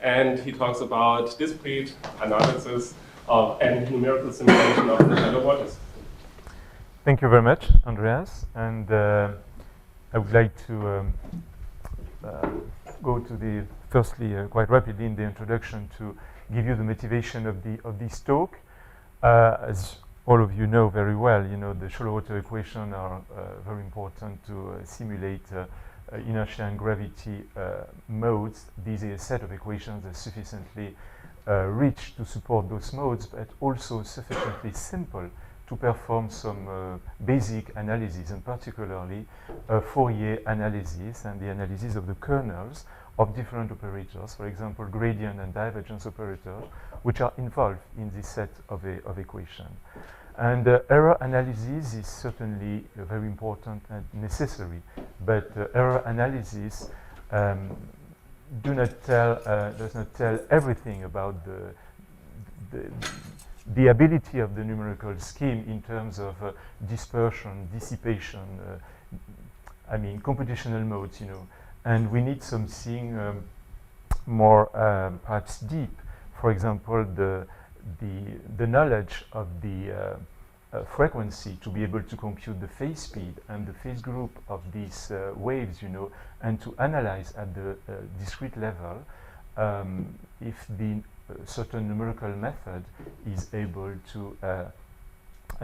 and he talks about discrete analysis and numerical simulation of the shallow water system. Thank you very much, Andreas. And I would like to go to the firstly quite rapidly in the introduction to give you the motivation of this talk. As all of you know very well, the shallow water equations are very important to simulate inertia and gravity modes. These are a set of equations that are sufficiently rich to support those modes, but also sufficiently simple to perform some basic analysis, and particularly Fourier analysis and the analysis of the kernels of different operators, for example, gradient and divergence operators, which are involved in this set of equations. And error analysis is certainly very important and necessary, but error analysis does not tell everything about the ability of the numerical scheme in terms of dispersion, dissipation, computational modes, and we need something more perhaps deep. For example, the knowledge of the frequency to be able to compute the phase speed and the phase group of these waves, and to analyze at the discrete level if the certain numerical method is able to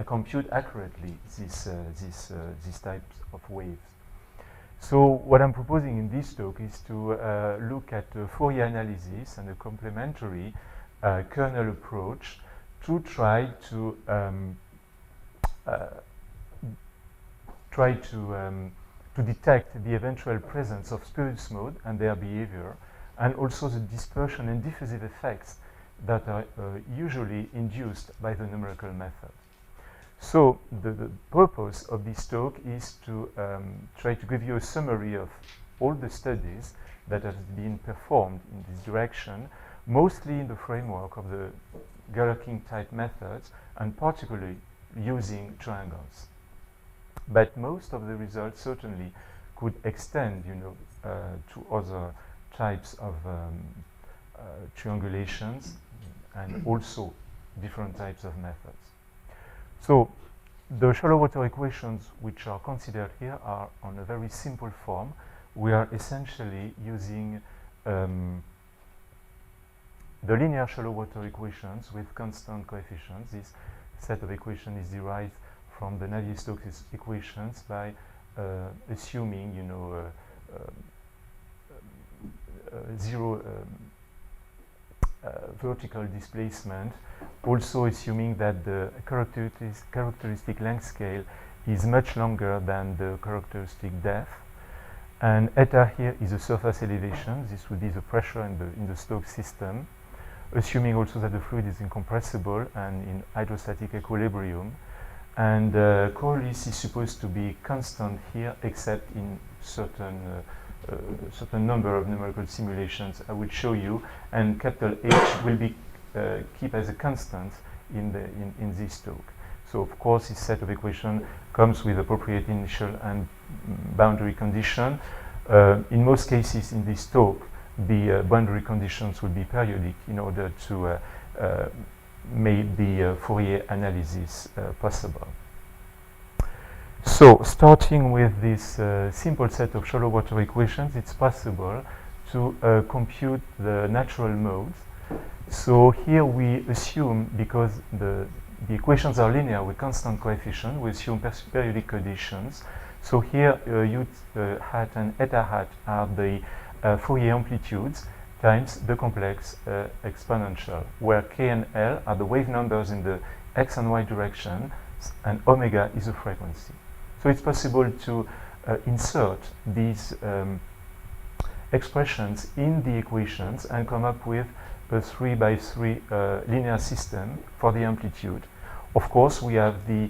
compute accurately these types of waves. So what I'm proposing in this talk is to look at Fourier analysis and a complementary kernel approach to try to detect the eventual presence of spurious mode and their behavior, and also the dispersion and diffusive effects that are usually induced by the numerical method. So the purpose of this talk is to try to give you a summary of all the studies that have been performed in this direction, mostly in the framework of the Galerkin type methods, and particularly using triangles. But most of the results certainly could extend, to other types of triangulations and also different types of methods. So the shallow water equations which are considered here are on a very simple form. We are essentially using the linear shallow water equations with constant coefficients. This set of equations is derived from the Navier-Stokes equations by assuming, zero vertical displacement, also assuming that the characteristic length scale is much longer than the characteristic depth. And eta here is the surface elevation. This would be the pressure in the Stokes system, assuming also that the fluid is incompressible and in hydrostatic equilibrium. And Coriolis is supposed to be constant here, except in certain number of numerical simulations I will show you, and capital H will be kept as a constant in this talk. So of course this set of equations comes with appropriate initial and boundary condition. In most cases in this talk, the boundary conditions will be periodic in order to make the Fourier analysis possible. So starting with this simple set of shallow water equations, it's possible to compute the natural modes. So here we assume, because the equations are linear with constant coefficient, we assume periodic conditions. So here u hat and eta hat are the Fourier amplitudes times the complex exponential, where k and l are the wave numbers in the x and y direction, and omega is the frequency. So it's possible to insert these expressions in the equations and come up with a 3x3 linear system for the amplitude. Of course, we have the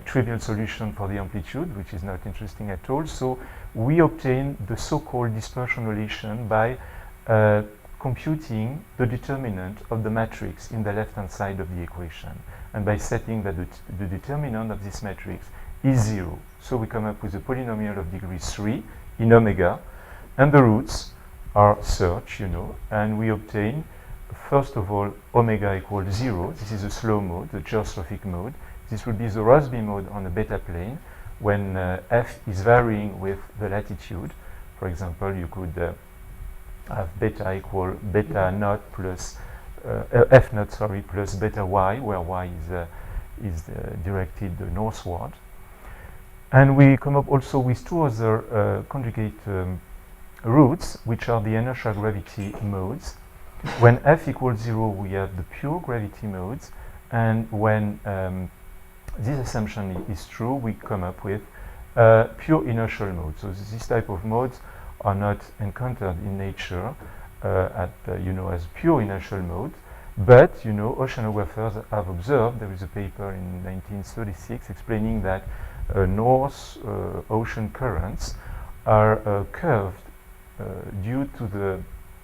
trivial solution for the amplitude, which is not interesting at all. So we obtain the so-called dispersion relation by computing the determinant of the matrix in the left-hand side of the equation, and by setting that the determinant of this matrix is 0. So we come up with a polynomial of degree 3 in omega, and the roots our search, and we obtain, first of all, omega equals 0. This is a slow mode, the geostrophic mode. This will be the Rossby mode on the beta plane when f is varying with the latitude. For example, you could have beta equal beta naught plus f naught, sorry, plus beta y, where y is directed northward. And we come up also with two other conjugate roots, which are the inertial gravity modes. When f equals 0, we have the pure gravity modes, and when this assumption is true, we come up with pure inertial modes. So this type of modes are not encountered in nature as pure inertial modes, but oceanographers have observed. There is a paper in 1936 explaining that North ocean currents are curved due to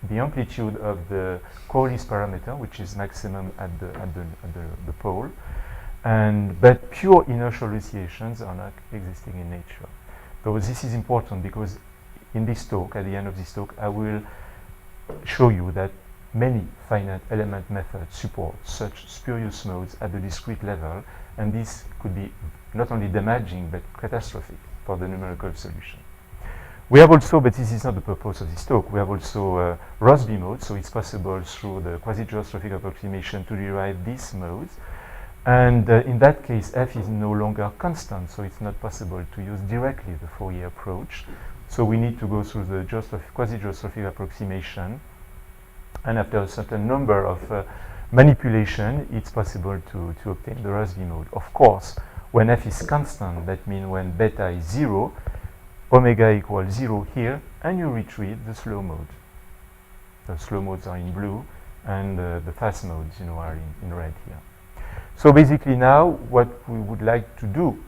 the amplitude of the Corliss parameter, which is maximum at the pole, but pure inertial oscillations are not existing in nature. So this is important because in this talk, at the end of this talk, I will show you that many finite element methods support such spurious modes at the discrete level, and this could be not only damaging but catastrophic for the numerical solution. We have also, but this is not the purpose of this talk, we have also Rossby modes, so it's possible through the quasi-geostrophic approximation to derive these modes. And in that case, f is no longer constant, so it's not possible to use directly the Fourier approach. So we need to go through the quasi-geostrophic approximation, and after a certain number of manipulation, it's possible to obtain the Rossby mode. Of course, when f is constant, that means when beta is 0, omega equals 0 here, and you retrieve the slow mode. The slow modes are in blue, and the fast modes are in red here. So basically now, what we would like to do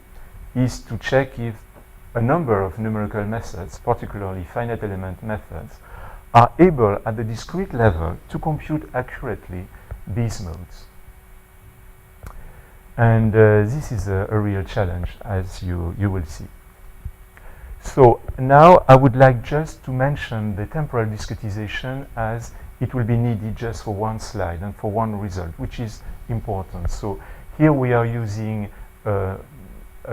is to check if a number of numerical methods, particularly finite element methods, are able at the discrete level to compute accurately these modes. And this is a real challenge, as you will see. So now I would like just to mention the temporal discretization, as it will be needed just for one slide and for one result, which is important. So here we are using a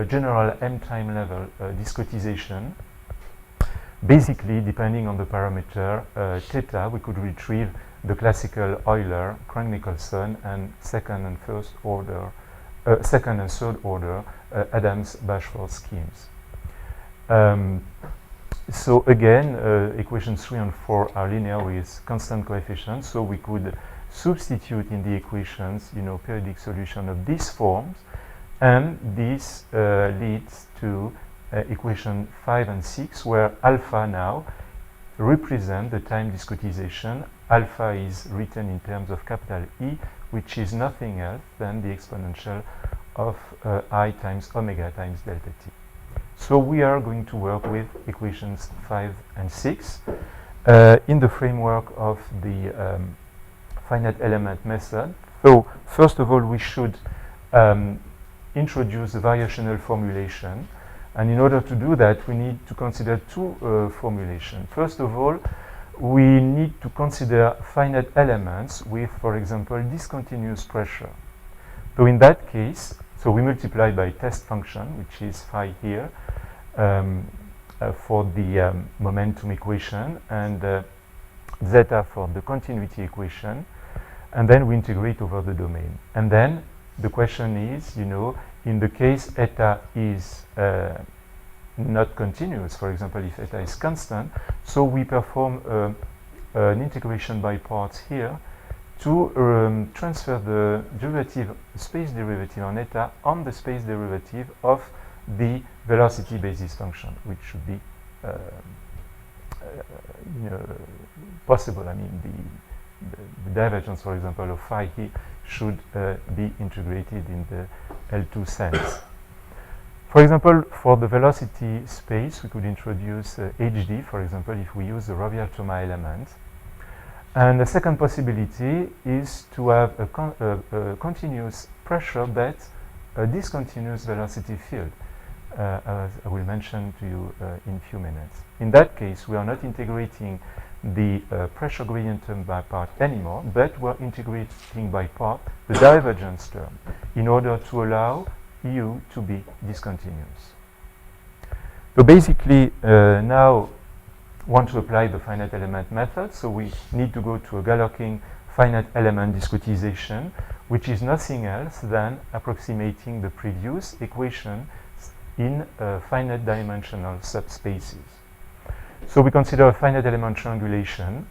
general m-time level discretization. Basically, depending on the parameter theta, we could retrieve the classical Euler, Crank-Nicolson, and second and third order Adams-Bashforth schemes. So again, equations 3 and 4 are linear with constant coefficients, so we could substitute in the equations, periodic solution of these forms, and this leads to equation 5 and 6, where alpha now represent the time discretization. Alpha is written in terms of capital E, which is nothing else than the exponential of I times omega times delta t. So we are going to work with equations 5 and 6 in the framework of the finite element method. So first of all, we should introduce the variational formulation. And in order to do that, we need to consider two formulations. First of all, we need to consider finite elements with, for example, discontinuous pressure. So in that case, so we multiply by test function, which is phi here, for the momentum equation, and zeta for the continuity equation, and then we integrate over the domain. And then the question is, in the case eta is not continuous, for example, if eta is constant, so we perform an integration by parts here to transfer the derivative, space derivative on eta on the space derivative of the velocity basis function, which should be possible. I mean, the divergence, for example, of phi here should be integrated in the L2 sense. For example, for the velocity space, we could introduce HD, for example, if we use the Rovier-Thoma element. And the second possibility is to have a continuous pressure but a discontinuous velocity field, as I will mention to you in a few minutes. In that case, we are not integrating the pressure gradient term by part anymore, but we're integrating by part the divergence term in order to allow U to be discontinuous. So basically, now want to apply the finite element method, so we need to go to a Galerkin finite element discretization, which is nothing else than approximating the previous equation in finite dimensional subspaces. So we consider a finite element triangulation.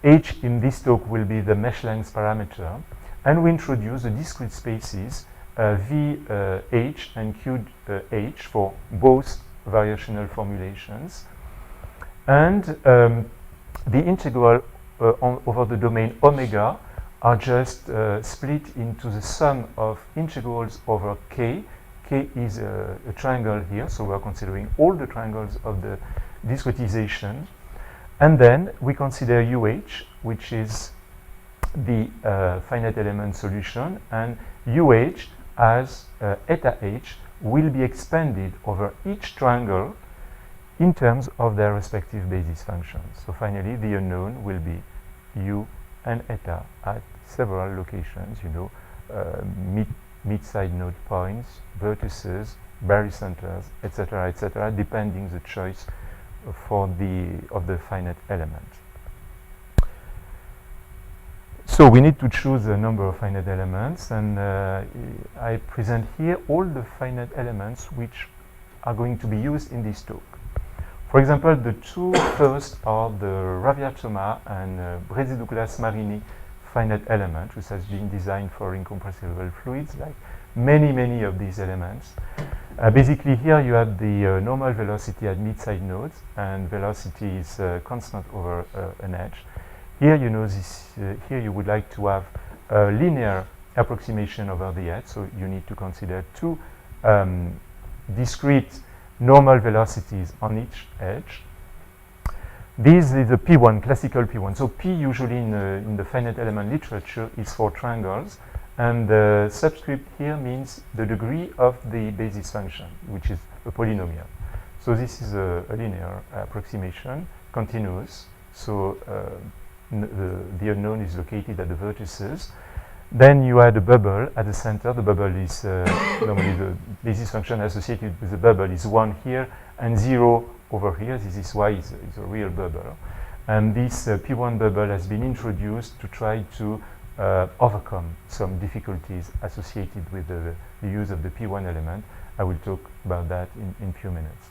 H in this talk will be the mesh length parameter, and we introduce the discrete spaces VH and QH for both variational formulations. And the integral over the domain omega are just split into the sum of integrals over K. K is a triangle here, so we are considering all the triangles of the discretization. And then we consider UH, which is the finite element solution, and UH as eta H will be expanded over each triangle in terms of their respective basis functions. So finally, the unknown will be U and eta at several locations, you know, mid-side node points, vertices, barycenters, etc., depending the choice of the finite element. So we need to choose a number of finite elements, and I present here all the finite elements which are going to be used in this talk. For example, the two first are the Raviatoma and Brezzi-Douglas-Marini finite element, which has been designed for incompressible fluids, like many of these elements. Basically, here you have the normal velocity at mid-side nodes, and velocity is constant over an edge. Here, you know, here you would like to have a linear approximation over the edge, so you need to consider two discrete normal velocities on each edge. This is the P1, classical P1. So P usually in the finite element literature is for triangles, and the subscript here means the degree of the basis function, which is a polynomial. So this is a linear approximation, continuous. So the unknown is located at the vertices. Then you add a bubble at the center. The bubble is normally the basis function associated with the bubble is 1 here and 0 over here. This is why it's a real bubble. And this P1 bubble has been introduced to try to overcome some difficulties associated with the use of the P1 element. I will talk about that in few minutes.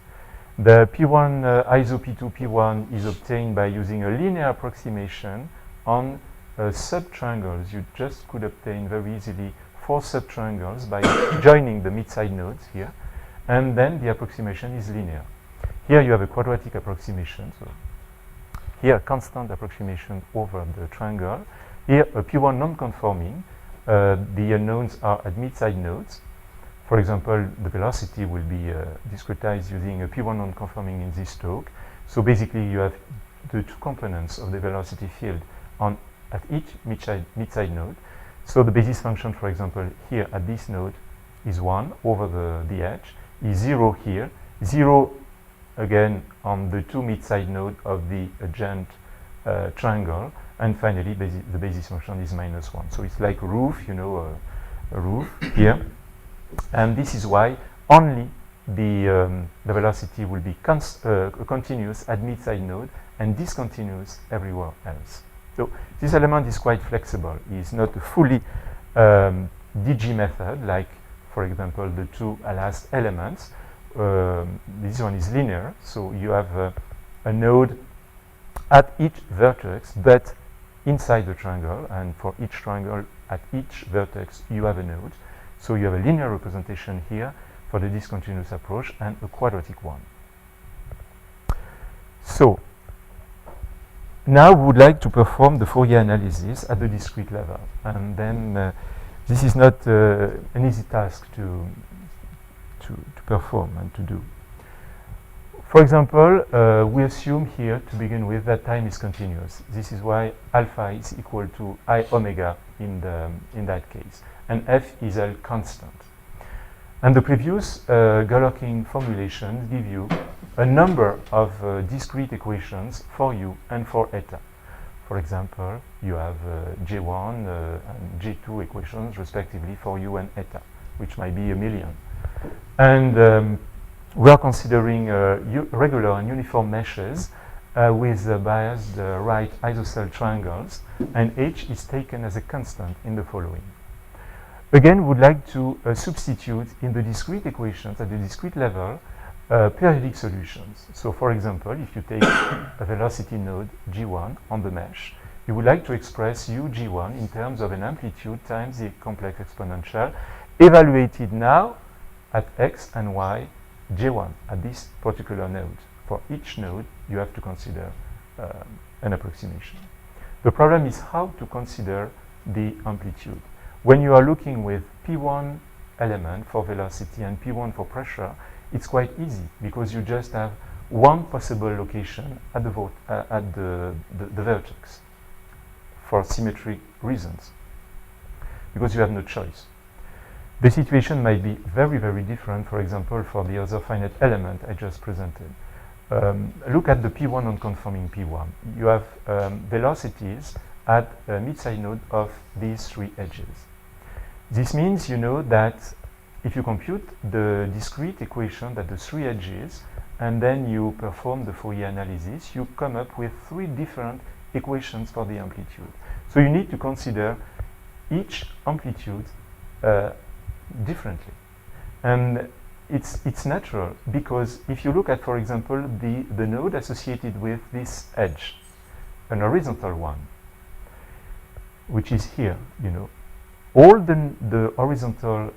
The P1 ISO P2 P1 is obtained by using a linear approximation on subtriangles. You just could obtain very easily 4 subtriangles by joining the mid-side nodes here, and then the approximation is linear. Here you have a quadratic approximation, so here constant approximation over the triangle. Here a P1 non-conforming. The unknowns are at mid-side nodes. For example, the velocity will be discretized using a P1 non-conforming in this talk. So basically you have the two components of the velocity field at each mid-side node. So the basis function, for example, here at this node is 1 over the edge, is 0 here, 0 again on the two mid-side nodes of the adjacent triangle, and finally the basis function is -1. So it's like a roof, you know, a roof here. And this is why only the velocity will be continuous at mid-side node and discontinuous everywhere else. So this element is quite flexible. It's not a fully DG method, like, for example, the two last elements. This one is linear, so you have a node at each vertex, but inside the triangle, and for each triangle at each vertex you have a node. So you have a linear representation here for the discontinuous approach and a quadratic one. So now we would like to perform the Fourier analysis at the discrete level, and then this is not an easy task to perform and to do. For example, we assume here to begin with that time is continuous. This is why alpha is equal to I omega in that case, and f is L constant. And the previous Galerkin formulations give you a number of discrete equations for u and for eta. For example, you have J1 and J2 equations respectively for u and eta, which might be 1,000,000. And we are considering regular and uniform meshes with biased right isosceles triangles, and h is taken as a constant in the following. Again, we would like to substitute in the discrete equations at the discrete level periodic solutions. So for example, if you take a velocity node g1 on the mesh, you would like to express u g1 in terms of an amplitude times the complex exponential evaluated now at x and y j1 at this particular node. For each node, you have to consider an approximation. The problem is how to consider the amplitude. When you are looking with P1 element for velocity and P1 for pressure, it's quite easy because you just have one possible location at the vertex for symmetric reasons, because you have no choice. The situation might be very, very different, for example, for the other finite element I just presented. Look at the P1 non-conforming P1. You have velocities at a mid-side node of these three edges. This means you know that if you compute the discrete equation at the three edges and then you perform the Fourier analysis, you come up with three different equations for the amplitude. So you need to consider each amplitude differently. And it's natural because if you look at, for example, the node associated with this edge, an horizontal one, which is here, you know, all the horizontal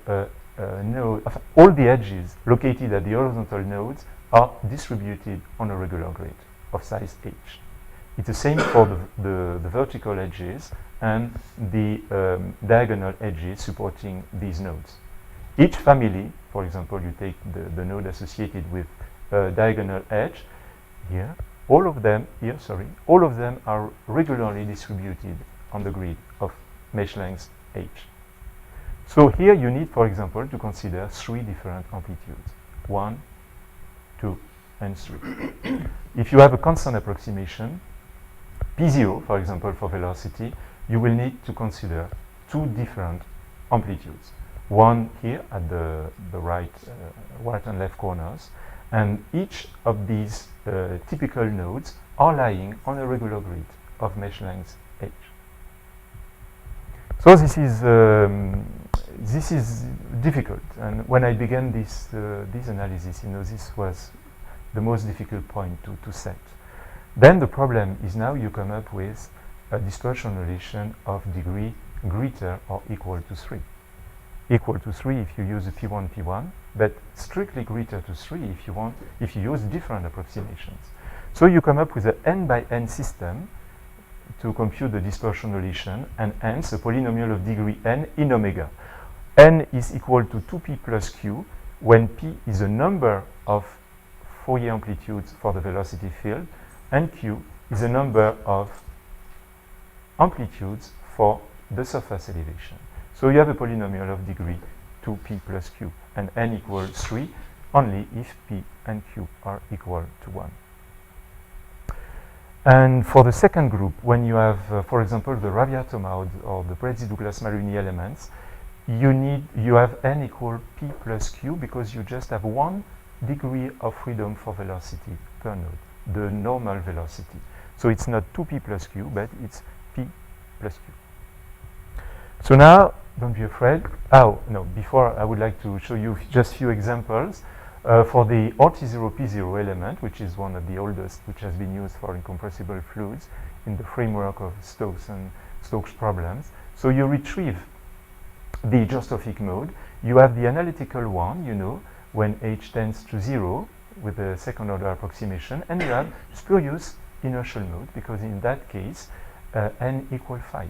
node, all the edges located at the horizontal nodes are distributed on a regular grid of size h. It's the same for the vertical edges and the diagonal edges supporting these nodes. Each family, for example, you take the node associated with diagonal edge here, all of them are regularly distributed on the grid of mesh length h. So here you need, for example, to consider three different amplitudes, 1, 2, and 3. If you have a constant approximation, P0, for example, for velocity, you will need to consider two different amplitudes. One here at the right and left corners, and each of these typical nodes are lying on a regular grid of mesh length h. So this is difficult, and when I began this analysis, you know, this was the most difficult point to set. Then the problem is now you come up with a dispersion relation of degree greater or equal to 3. Equal to 3 if you use a P1, but strictly greater to 3 if you use different approximations. So you come up with an n by n system to compute the dispersion relation, and hence a polynomial of degree n in omega. N is equal to 2p plus q when p is a number of Fourier amplitudes for the velocity field, and q is a number of amplitudes for the surface elevation. So you have a polynomial of degree 2p plus q, and n equals 3 only if p and q are equal to 1. And for the second group, when you have, for example, the Ravier-Thoma or the Bretzi-Douglas-Maruni elements, you have n equal p plus q because you just have one degree of freedom for velocity per node, the normal velocity. So it's not 2p plus q, but it's p plus q. So now, don't be afraid. Before I would like to show you just a few examples. For the RT0 P0 element, which is one of the oldest, which has been used for incompressible fluids in the framework of Stokes and Stokes problems. So you retrieve the Joustrophic mode. You have the analytical one, you know, when h tends to 0 with the second order approximation, and you have spurious inertial mode because in that case n equals 5.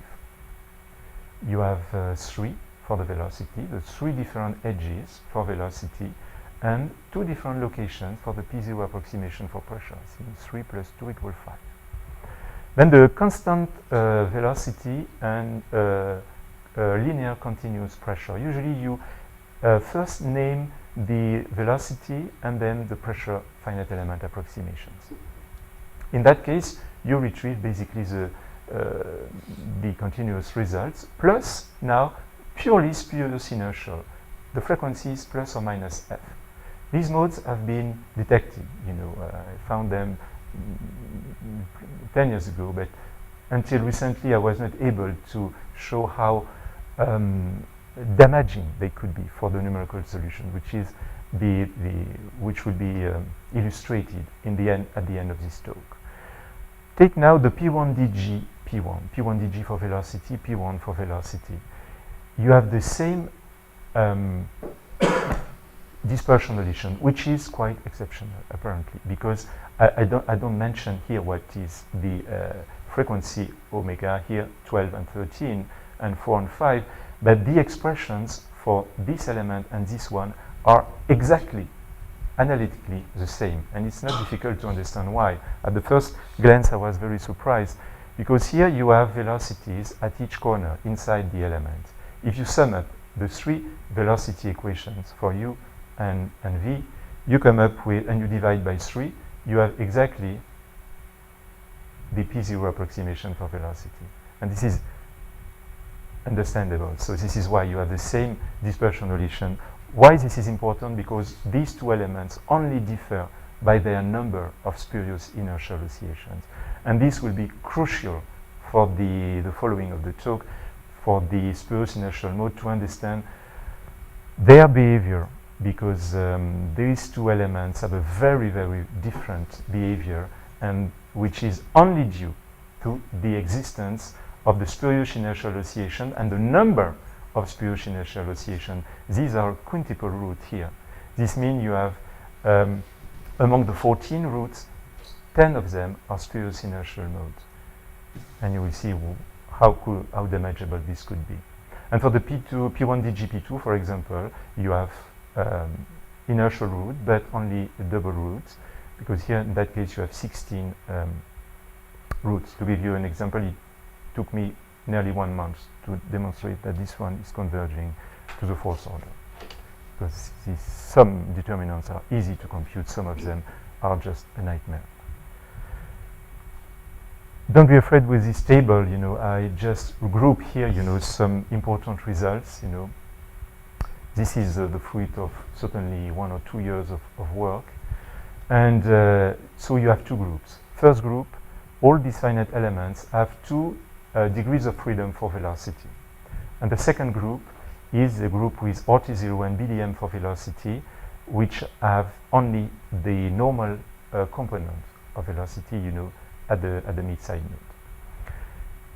You have 3 for the velocity, the 3 different edges for velocity, and 2 different locations for the P0 approximation for pressure. So 3 plus 2 equals 5. Then the constant velocity and linear continuous pressure. Usually you first name the velocity and then the pressure finite element approximations. In that case, you retrieve basically the continuous results plus now purely spurious inertial, the frequencies plus or minus f. These modes have been detected. I found them 10 years ago, but until recently I was not able to show how damaging they could be for the numerical solution, which is which will be illustrated at the end of this talk. Take now the P1dg, P1dg for velocity, P1 for velocity. You have the same dispersion relation, which is quite exceptional apparently, because I don't mention here what is the frequency omega here, 12 and 13 and 4 and 5, but the expressions for this element and this one are exactly analytically the same, and it's not difficult to understand why. At the first glance I was very surprised, because here you have velocities at each corner inside the element. If you sum up the three velocity equations for u and v, you come up with, and you divide by 3, you have exactly the P0 approximation for velocity. And this is understandable. So this is why you have the same dispersion relation. Why this is important? Because these two elements only differ by their number of spurious inertial oscillations. And this will be crucial for the following of the talk, for the spurious inertial mode, to understand their behavior, because these two elements have a very, very different behavior, and which is only due to the existence of the spurious inertial oscillation and the number of spurious inertial oscillation. These are quintuple roots here. This means you have, among the 14 roots, 10 of them are spurious inertial modes. And you will see how damageable this could be. And for the P1dg P2, for example, you have inertial root, but only double roots, because here in that case you have 16 roots. To give you an example, it took me nearly 1 month to demonstrate that this one is converging to the fourth order, because some determinants are easy to compute, some of them are just a nightmare. Don't be afraid with this table. I just group here some important results. This is the fruit of certainly 1 or 2 years of work. And so you have two groups. First group, all these finite elements have 2 degrees of freedom for velocity. And the second group is a group with RT0 and BDM for velocity, which have only the normal component of velocity, at the mid-side node.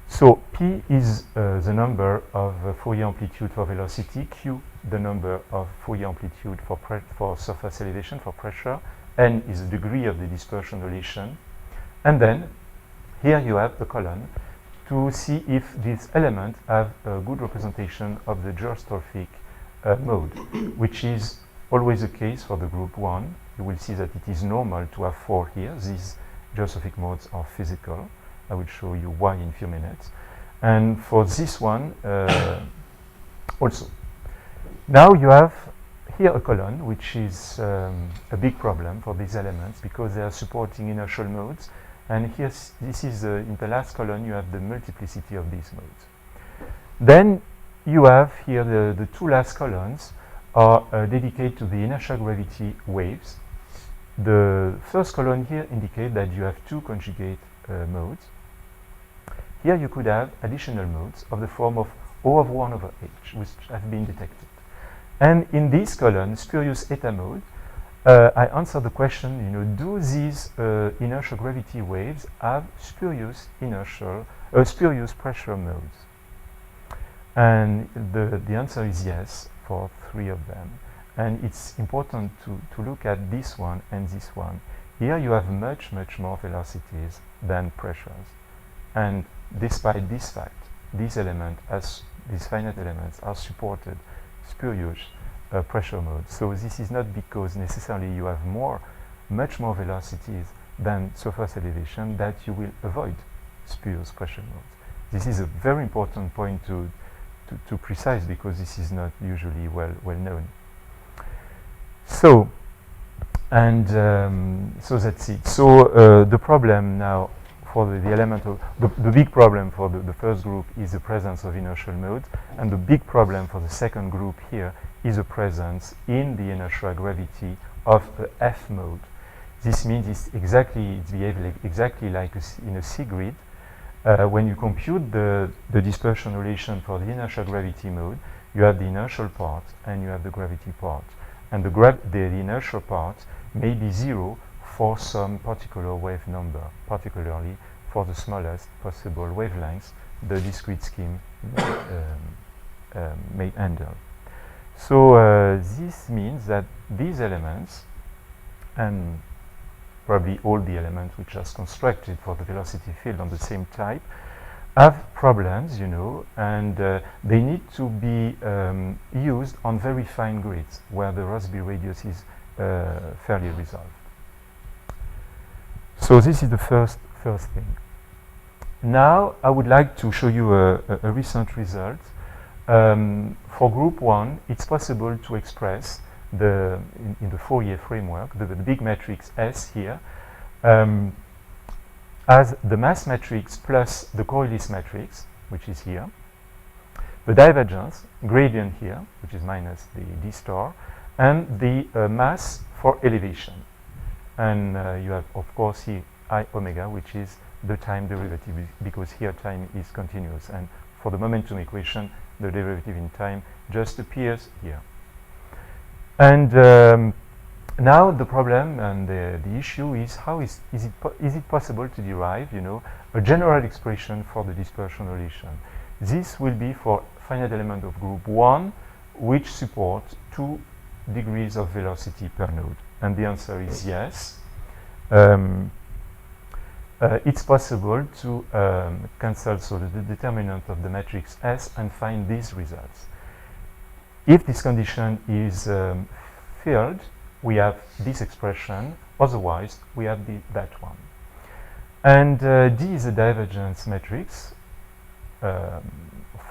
So P is the number of Fourier amplitude for velocity, Q the number of Fourier amplitude for surface elevation, for pressure, N is the degree of the dispersion relation, and then here you have a column to see if these elements have a good representation of the Gerstorphic mode, which is always the case for the group 1. You will see that it is normal to have 4 here. These Gerstorphic modes are physical. I will show you why in a few minutes. And for this one also. Now you have here a column, which is a big problem for these elements, because they are supporting inertial modes. And here, this is in the last column, you have the multiplicity of these modes. Then you have here the 2 last columns are dedicated to the inertial gravity waves. The first column here indicates that you have 2 conjugate modes. Here you could have additional modes of the form of O of 1 over h, which have been detected. And in this column, spurious eta mode, I answer the question, do these inertial gravity waves have spurious spurious pressure modes? And the answer is yes for 3 of them. And it's important to look at this one and this one. Here you have much, much more velocities than pressures. And despite this fact, these finite elements are supported spurious pressure modes. So this is not because necessarily you have much more velocities than surface elevation that you will avoid spurious pressure modes. This is a very important point to too precise because this is not usually well known. So, and so that's it. So the problem now for the element of the big problem for the first group is the presence of inertial modes, and the big problem for the second group here is the presence in the inertial gravity of a F mode. This means it's behaves exactly like in a C grid. When you compute the dispersion relation for the inertial gravity mode, you have the inertial part and you have the gravity part. And the inertial part may be 0 for some particular wave number, particularly for the smallest possible wavelengths the discrete scheme may handle. So this means that these elements, and probably all the elements which are constructed for the velocity field on the same type, have problems, you know, and they need to be used on very fine grids where the Rossby radius is fairly resolved. So this is the first thing. Now I would like to show you a recent result. For group 1, it's possible to express in the Fourier framework, the big matrix S here, as the mass matrix plus the Coriolis matrix, which is here, the divergence gradient here, which is minus the d star, and the mass for elevation. And you have, of course, here I omega, which is the time derivative, because here time is continuous. And for the momentum equation, the derivative in time just appears here. And now the problem and the issue is how is it possible to derive, you know, a general expression for the dispersion relation. This will be for finite element of group 1, which support 2 degrees of velocity per node. And the answer is yes. It's possible to cancel the determinant of the matrix S and find these results. If this condition is filled, we have this expression. Otherwise, we have that one. And D is a divergence matrix in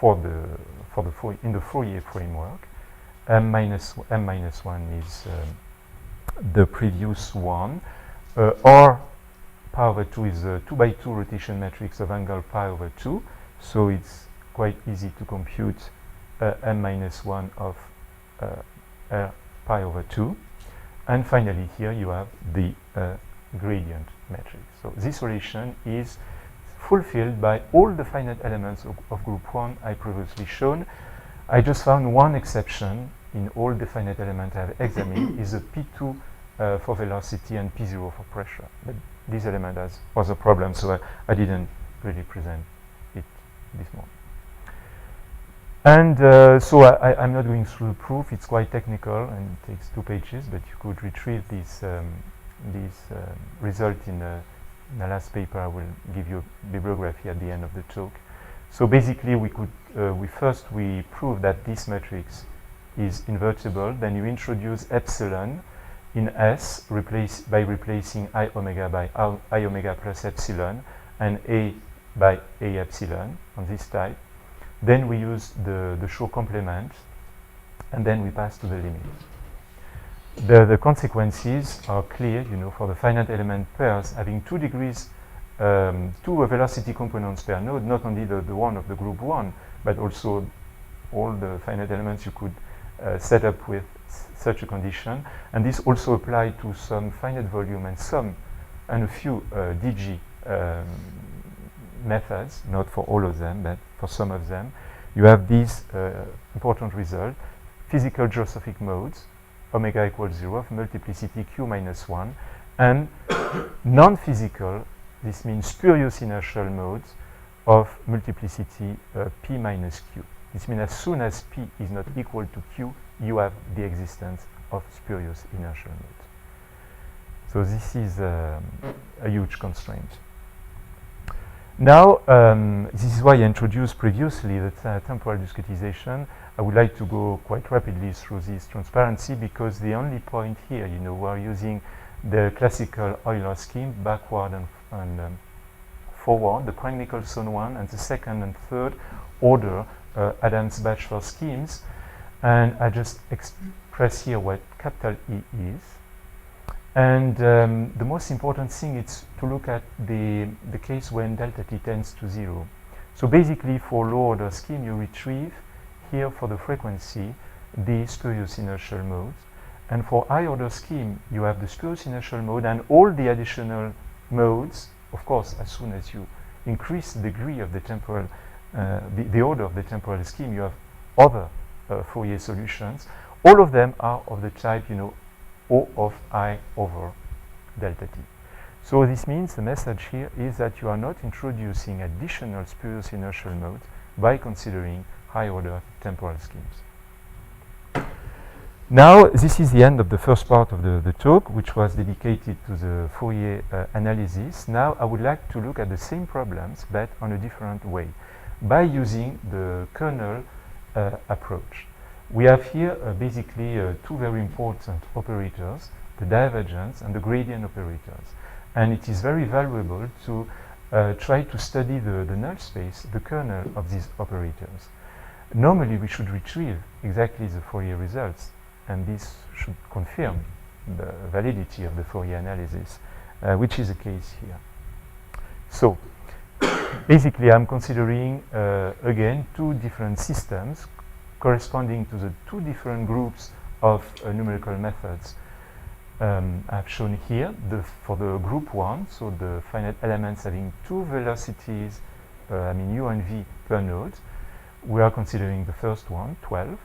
the Fourier framework. M minus 1 is the previous one. R pi over 2 is a 2 by 2 rotation matrix of angle pi over 2. So it's quite easy to compute m minus 1 of r pi over 2. And finally, here you have the gradient matrix. So this relation is fulfilled by all the finite elements of group 1 I previously shown. I just found one exception in all the finite elements I have examined is a P2 for velocity and P0 for pressure. But this element was a problem, so I didn't really present it this morning. And so I'm not going through the proof. It's quite technical and it takes 2 pages, but you could retrieve this result in the last paper. I will give you a bibliography at the end of the talk. So basically, we prove that this matrix is invertible. Then you introduce epsilon in S by replacing I omega by I omega plus epsilon and A by A epsilon on this type. Then we use the Shaw complement, and then we pass to the limit. The consequences are clear, you know, for the finite element pairs having 2 degrees, 2 velocity components per node, not only the one of the group 1, but also all the finite elements you could set up with such a condition. And this also applies to some finite volume and a few DG methods, not for all of them, but for some of them. You have these important result: physical geostrophic modes, omega equals 0 of multiplicity q minus 1, and non-physical, this means spurious inertial modes of multiplicity p minus q. This means as soon as p is not equal to q, you have the existence of spurious inertial modes. So this is a huge constraint. Now, this is why I introduced previously the temporal discretization. I would like to go quite rapidly through this transparency, because the only point here, you know, we're using the classical Euler scheme backward and one, the Crank-Nicolson one, and the second and third order Adams-Bachford schemes. And I just express here what capital E is. And the most important thing is to look at the case when delta t tends to 0. So basically, for low order scheme, you retrieve here for the frequency the spurious inertial modes. And for high order scheme, you have the spurious inertial mode and all the additional modes. Of course, as soon as you increase the degree of the temporal, the order of the temporal scheme, you have other Fourier solutions. All of them are of the type, you know, O of I over delta t. So this means the message here is that you are not introducing additional spurious inertial modes by considering high order temporal schemes. Now, this is the end of the first part of the talk, which was dedicated to the Fourier analysis. Now, I would like to look at the same problems, but on a different way, by using the kernel approach. We have here basically two very important operators, the divergence and the gradient operators. And it is very valuable to try to study the null space, the kernel of these operators. Normally, we should retrieve exactly the Fourier results, and this should confirm the validity of the Fourier analysis, which is the case here. So, basically, I'm considering, again, two different systems corresponding to the two different groups of numerical methods I've shown here. For the group 1, so the finite elements having two velocities, I mean u and v per node, we are considering the first one, 12.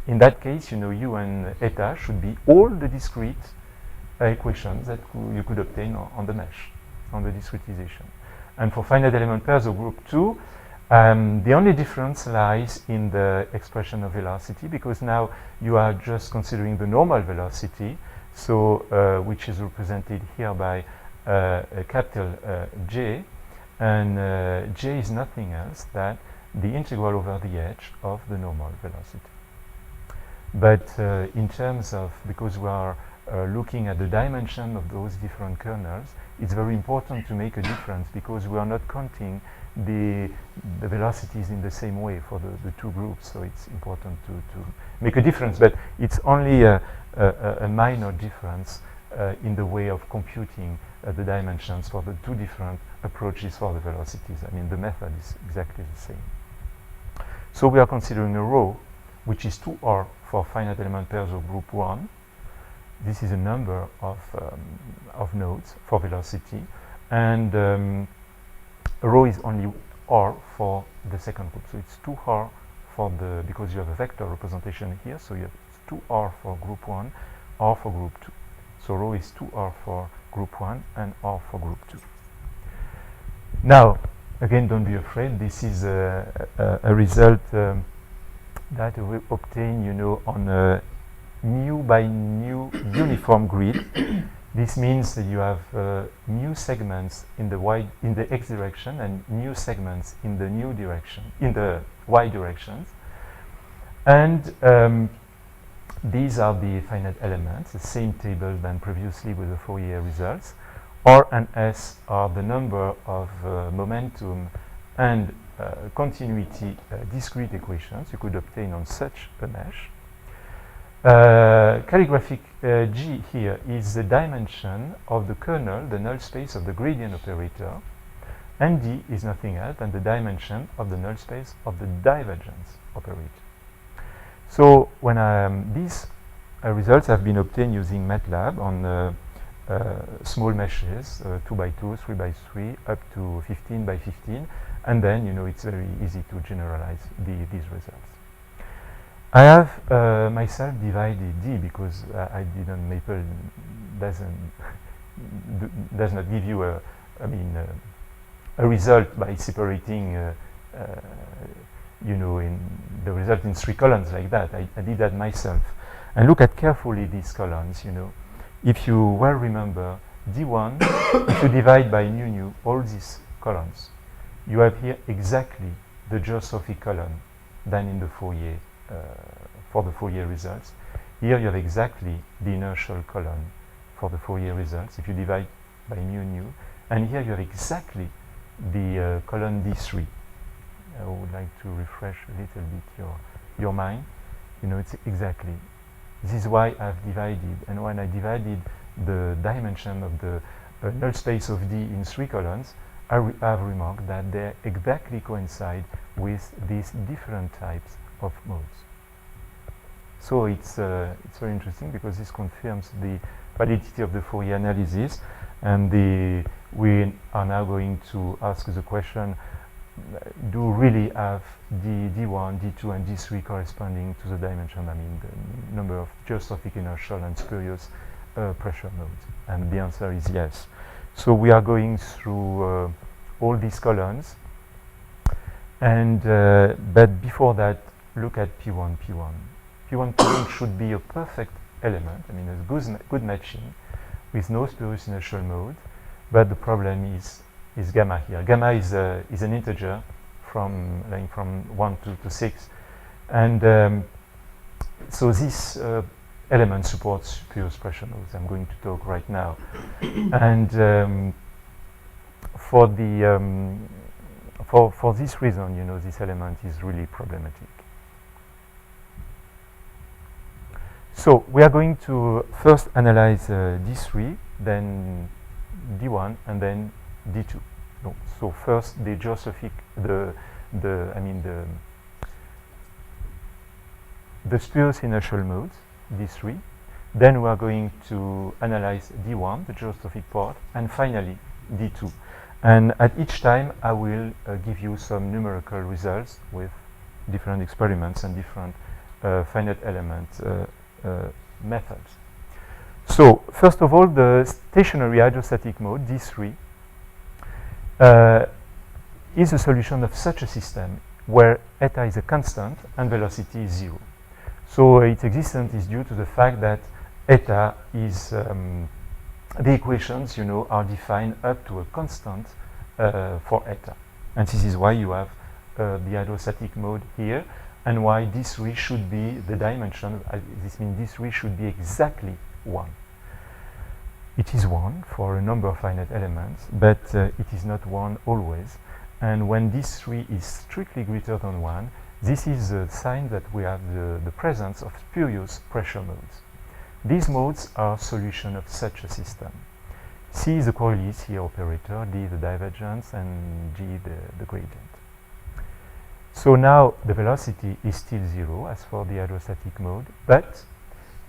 In that case, you know, u and eta should be all the discrete equations that you could obtain on the mesh, on the discretization. And for finite element pairs of group 2, the only difference lies in the expression of velocity, because now you are just considering the normal velocity, so which is represented here by a capital J, and J is nothing else than the integral over the edge of the normal velocity. But in terms of, because we are looking at the dimension of those different kernels, it's very important to make a difference, because we are not counting the velocities in the same way for the two groups, so it's important to make a difference, but it's only a minor difference in the way of computing the dimensions for the two different approaches for the velocities. I mean, the method is exactly the same. So we are considering a row, which is 2R for finite element pairs of group 1. This is a number of nodes for velocity, and rho is only R for the second group. So it's 2R for the, because you have a vector representation here, so you have 2R for group 1, R for group 2. So rho is 2R for group 1 and R for group 2. Now, again, don't be afraid. This is a result that we obtain, you know, on a nu by nu uniform grid. This means that you have new segments in the x direction and new segments in the new direction, in the y directions. And these are the finite elements, the same table than previously with the Fourier results. R and S are the number of momentum and continuity discrete equations you could obtain on such a mesh. Calligraphic G here is the dimension of the kernel, the null space of the gradient operator, and D is nothing else than the dimension of the null space of the divergence operator. So when these results have been obtained using MATLAB on small meshes, 2 by 2, 3 by 3, up to 15 by 15, and then, you know, it's very easy to generalize these results. I have myself divided D because I didn't, Maple does not give you a result by separating, you know, in the result in 3 columns like that. I did that myself. And look at carefully these columns, you know. If you well remember, D1, if you divide by nu, all these columns, you have here exactly the geostrophic column than in the Fourier, for the Fourier results. Here you have exactly the inertial column for the Fourier results if you divide by mu, and here you have exactly the column D3. I would like to refresh a little bit your mind. You know, it's exactly. This is why I've divided, and when I divided the dimension of the null space of D in 3 columns, I've remarked that they exactly coincide with these different types of modes. So it's very interesting because this confirms the validity of the Fourier analysis, and we are now going to ask the question: do really have D1, D2, and D3 corresponding to the dimension? I mean, the number of geostrophic inertial and spurious pressure modes, and the answer is yes. So we are going through all these columns, and but before that, look at P1, P1. P1, P1 should be a perfect element. I mean, a good matching with no spurious inertial mode. But the problem is gamma here. Gamma is an integer from 1 to 6, and so this element supports spurious pressure modes. I'm going to talk right now, and for this reason, you know, this element is really problematic. So we are going to first analyze D3, then D1, and then D2. So first the geostrophic, the spurious inertial modes, D3. Then we are going to analyze D1, the geostrophic part, and finally D2. And at each time I will give you some numerical results with different experiments and different finite element methods. So first of all, the stationary hydrostatic mode, D3, is a solution of such a system where eta is a constant and velocity is 0. So its existence is due to the fact that eta is the equations, you know, are defined up to a constant for eta, and this is why you have the hydrostatic mode here, and why D3 should be the dimension. This means D3 should be exactly 1. It is 1 for a number of finite elements, but it is not 1 always. And when D3 is strictly greater than 1, this is a sign that we have the presence of spurious pressure modes. These modes are solution of such a system. C is the Coriolis here operator, D the divergence, and G the gradient. So now the velocity is still 0 as for the hydrostatic mode, but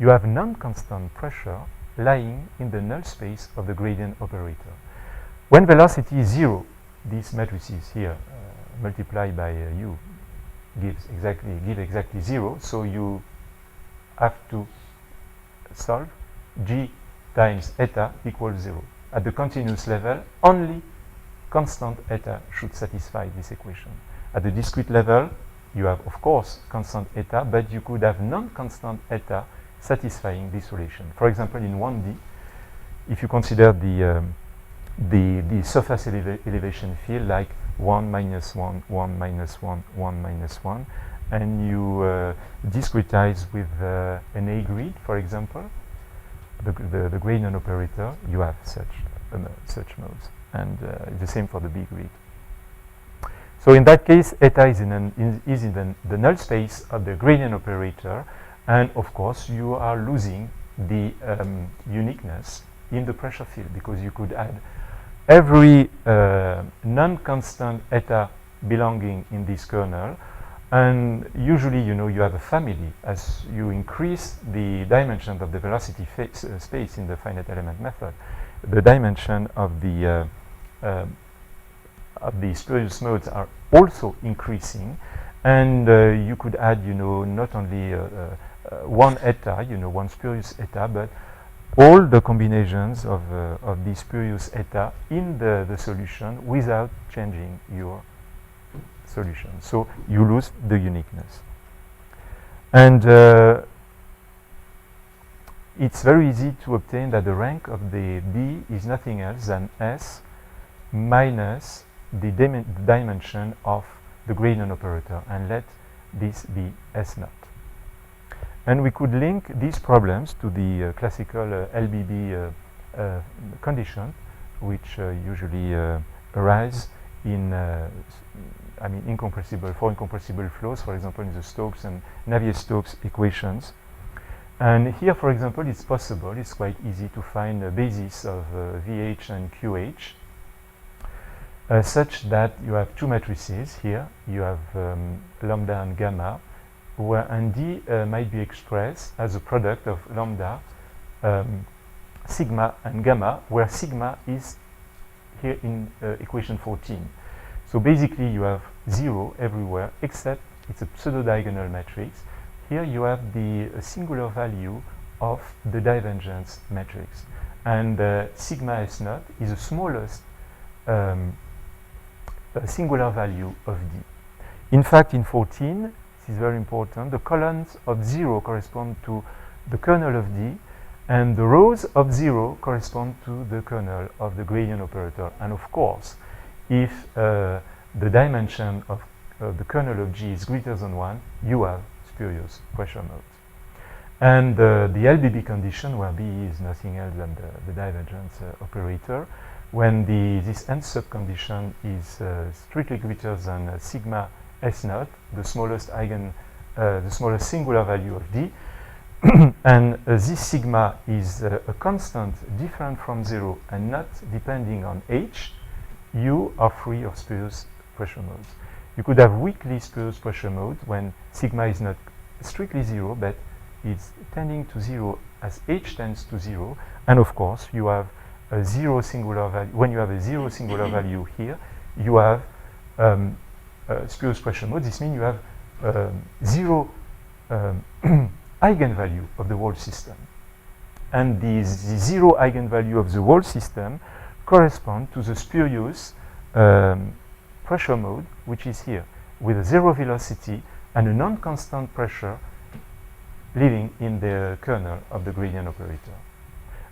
you have non-constant pressure lying in the null space of the gradient operator. When velocity is 0, these matrices here multiplied by U give exactly 0, so you have to solve G times eta equals 0. At the continuous level, only constant eta should satisfy this equation. At the discrete level, you have, of course, constant eta, but you could have non-constant eta satisfying this relation. For example, in 1D, if you consider the surface elevation field like 1 minus 1, 1 minus 1, 1 minus 1, and you discretize with an A grid, for example, the gradient operator, you have such modes, and the same for the B grid. So in that case, eta is in the null space of the gradient operator, and of course you are losing the uniqueness in the pressure field, because you could add every non-constant eta belonging in this kernel, and usually, you know, you have a family. As you increase the dimension of the velocity space in the finite element method, the dimension of the spurious modes are also increasing, and you could add, you know, not only one eta, you know, one spurious eta, but all the combinations of the spurious eta in the solution without changing your solution. So you lose the uniqueness. And it's very easy to obtain that the rank of the D is nothing else than S minus the dimension of the gradient operator, and let this be S naught. And we could link these problems to the classical LBB condition, which usually arise in incompressible, for incompressible flows, for example, in the Stokes and Navier-Stokes equations. And here, for example, it's possible, it's quite easy to find a basis of VH and QH, such that you have two matrices here. You have lambda and gamma, and D might be expressed as a product of lambda, sigma and gamma, where sigma is here in equation 14. So basically you have 0 everywhere, except it's a pseudo-diagonal matrix. Here you have the singular value of the divergence matrix. And sigma S naught is the smallest singular value of D. In fact, in 14, this is very important, the columns of 0 correspond to the kernel of D, and the rows of 0 correspond to the kernel of the gradient operator. And of course, if the dimension of the kernel of G is greater than 1, you have spurious pressure modes. And the LBB condition, where B is nothing else than the divergence operator, when this end sub condition is strictly greater than sigma S naught, the smallest singular value of D, and this sigma is a constant different from 0 and not depending on H, you are free of spurious pressure modes. You could have weakly spurious pressure mode when sigma is not strictly 0, but it's tending to 0 as H tends to 0, and of course you have a 0 singular value. When you have a 0 singular value here, you have spurious pressure mode. This means you have 0 eigenvalue of the whole system. And the 0 eigenvalue of the whole system correspond to the spurious pressure mode, which is here, with a 0 velocity and a non-constant pressure living in the kernel of the gradient operator.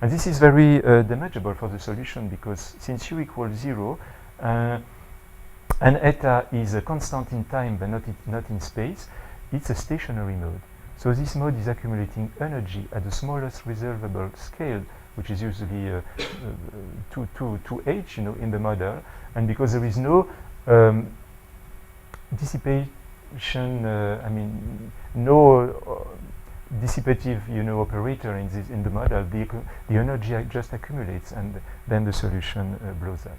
And this is very damageable for the solution, because since u equals 0, and eta is a constant in time but not in space, it's a stationary mode. So this mode is accumulating energy at the smallest resolvable scale, which is usually 2h, in the model. And because there is no dissipation, no dissipative, operator in the model, the energy just accumulates, and then the solution blows up.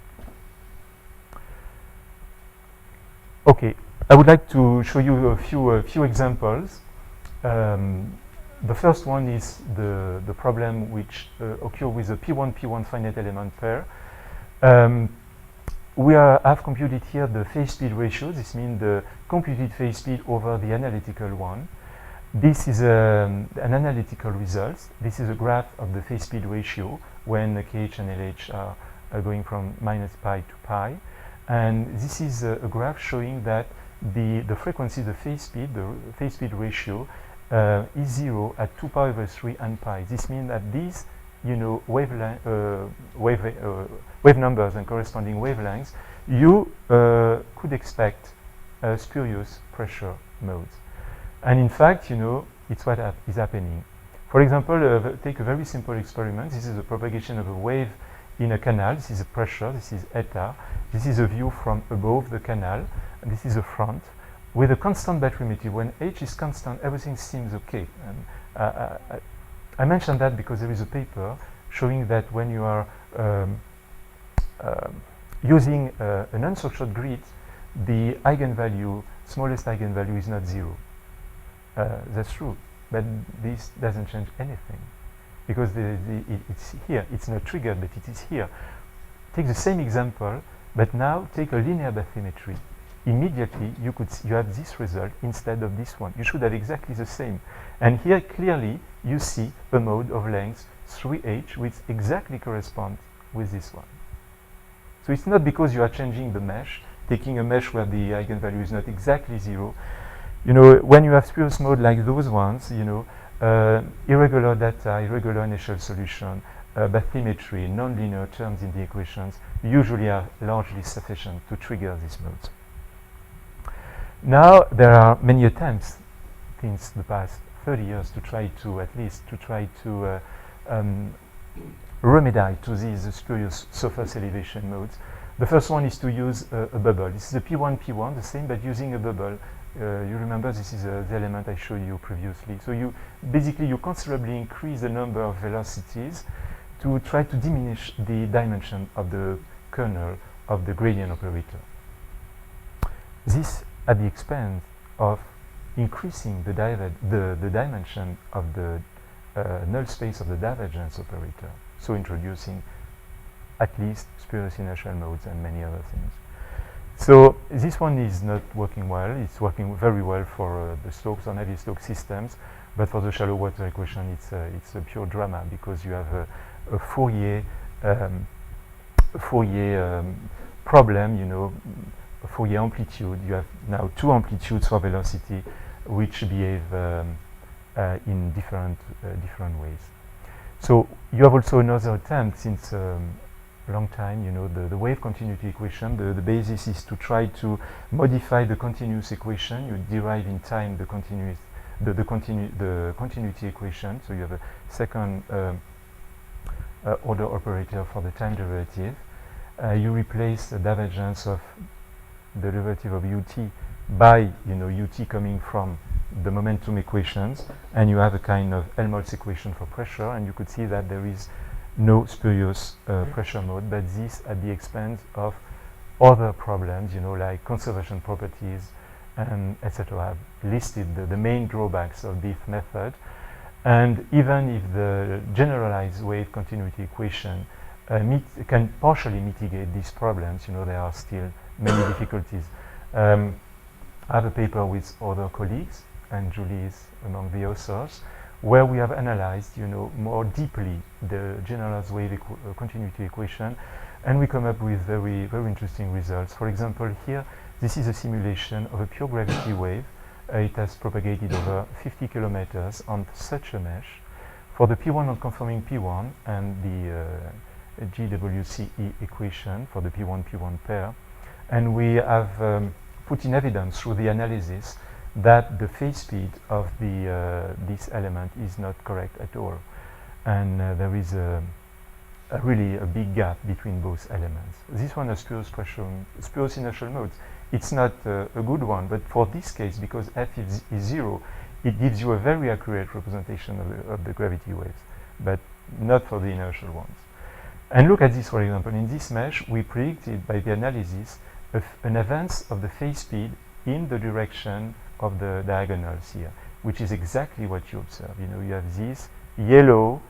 Okay, I would like to show you a few examples. The first one is the problem which occurs with the P1 finite element pair. We have computed here the phase speed ratio. This means the computed phase speed over the analytical one. This is an analytical result. This is a graph of the phase speed ratio when KH and LH are going from -pi to pi. And this is a graph showing that the frequency, the phase speed ratio is 0 at 2 pi over 3 and pi. This means that these, wave numbers and corresponding wavelengths, you could expect spurious pressure modes. And in fact, it's what is happening. For example, take a very simple experiment. This is a propagation of a wave in a canal. This is a pressure. This is eta. This is a view from above the canal. And this is the front. With a constant bathymetry, when H is constant, everything seems okay. And I mentioned that because there is a paper showing that when you are using an unstructured grid, the eigenvalue, smallest eigenvalue, is not 0. That's true, but this doesn't change anything, because it's here. It's not triggered, but it is here. Take the same example, but now take a linear bathymetry. Immediately you have this result instead of this one. You should have exactly the same. And here clearly you see a mode of length 3h which exactly corresponds with this one. So it's not because you are changing the mesh, taking a mesh where the eigenvalue is not exactly 0. When you have spurious mode like those ones, irregular data, irregular initial solution, bathymetry, nonlinear terms in the equations usually are largely sufficient to trigger these modes. Now there are many attempts since the past 30 years to try to remedy to these spurious surface elevation modes. The first one is to use a bubble. This is a P1, the same, but using a bubble. You remember this is the element I showed you previously. So you basically you considerably increase the number of velocities to try to diminish the dimension of the kernel of the gradient operator. This at the expense of increasing the dimension of the null space of the divergence operator. So introducing at least spurious inertial modes and many other things. So this one is not working well. It's working very well for the Stokes or Navier-Stokes systems, but for the shallow water equation, it's a pure drama because you have a Fourier problem. You know, a Fourier amplitude. You have now two amplitudes for velocity, which behave in different ways. So you have also another attempt since long time, you know, the wave continuity equation. The basis is to try to modify the continuous equation. You derive in time the continuity equation. So you have a second order operator for the time derivative. You replace the divergence of the derivative of ut by, you know, ut coming from the momentum equations, and you have a kind of Helmholtz equation for pressure, and you could see that there is no spurious pressure mode, but this at the expense of other problems, you know, like conservation properties and etc. I've listed the main drawbacks of this method, and even if the generalized wave continuity equation can partially mitigate these problems, you know, there are still many difficulties. I have a paper with other colleagues, and Julie is among the authors, where we have analyzed, you know, more deeply the generalized wave continuity equation, and we come up with very, very interesting results. For example, here, this is a simulation of a pure gravity wave. It has propagated over 50 kilometers on such a mesh for the P1 non-conforming P1 and the GWCE equation for the P1 pair. And we have put in evidence through the analysis that the phase speed of this element is not correct at all, and there is really a big gap between both elements. This one has spurious inertial modes. It's not a good one, but for this case, because f is 0, it gives you a very accurate representation of the gravity waves, but not for the inertial ones. And look at this, for example. In this mesh, we predicted by the analysis an advance of the phase speed in the direction of the diagonals here, which is exactly what you observe. You know, you have this yellow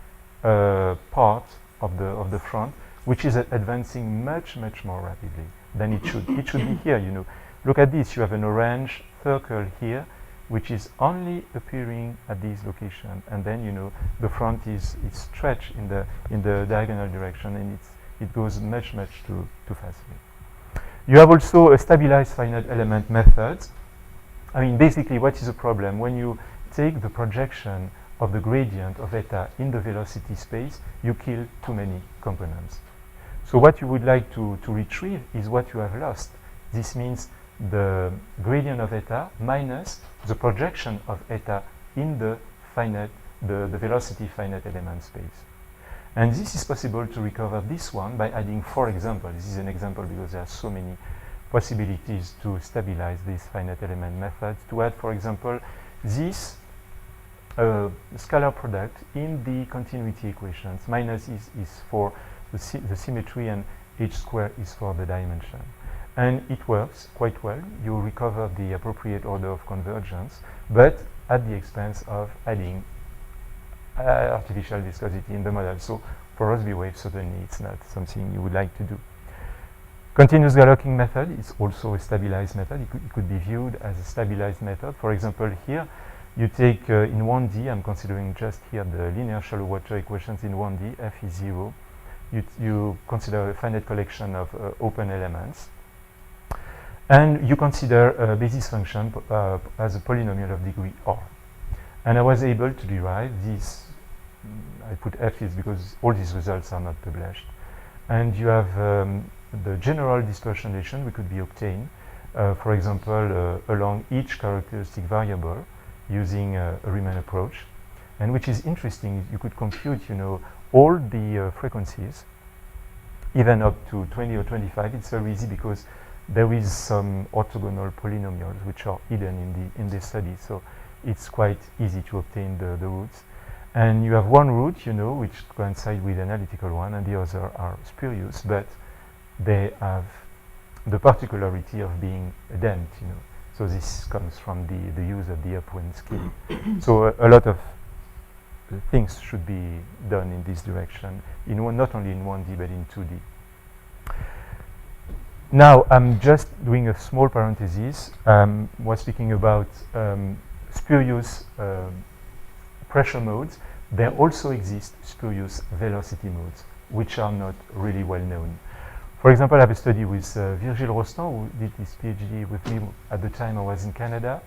part of the front, which is advancing much more rapidly than it should. It should be here. You know, look at this. You have an orange circle here, which is only appearing at this location, and then, you know, the front is stretched in the diagonal direction, and it goes much too fastly. You have also a stabilized finite element method. I mean, basically, what is the problem? When you take the projection of the gradient of eta in the velocity space, you kill too many components. So what you would like to retrieve is what you have lost. This means the gradient of eta minus the projection of eta in the velocity finite element space. And this is possible to recover this one by adding, for example, this is an example because there are so many possibilities to stabilize this finite element method, to add, for example, this scalar product in the continuity equations. Minus is for the symmetry, and h square is for the dimension. And it works quite well. You recover the appropriate order of convergence, but at the expense of adding artificial viscosity in the model. So for Rossby waves, certainly it's not something you would like to do. Continuous Galerkin method is also a stabilized method. It could be viewed as a stabilized method. For example, here you take in 1D, I'm considering just here the linear shallow water equations in 1D, f is 0. You consider a finite collection of open elements. And you consider a basis function as a polynomial of degree r. And I was able to derive this. I put f is because all these results are not published. And you have the general dispersion relation which could be obtained, for example, along each characteristic variable using a Riemann approach. And which is interesting, you could compute, you know, all the frequencies even up to 20 or 25, it's very easy because there is some orthogonal polynomials which are hidden in the study. So it's quite easy to obtain the roots. And you have one root, you know, which coincides with the analytical one, and the other are spurious, but they have the particularity of being ident, you know. So this comes from the use of the upwind scale. So a lot of things should be done in this direction, not only in 1D but in 2D. Now I'm just doing a small parenthesis. Was speaking about spurious pressure modes. There also exist spurious velocity modes, which are not really well known. For example, I have a study with Virgile Rostand, who did his PhD with me at the time I was in Canada.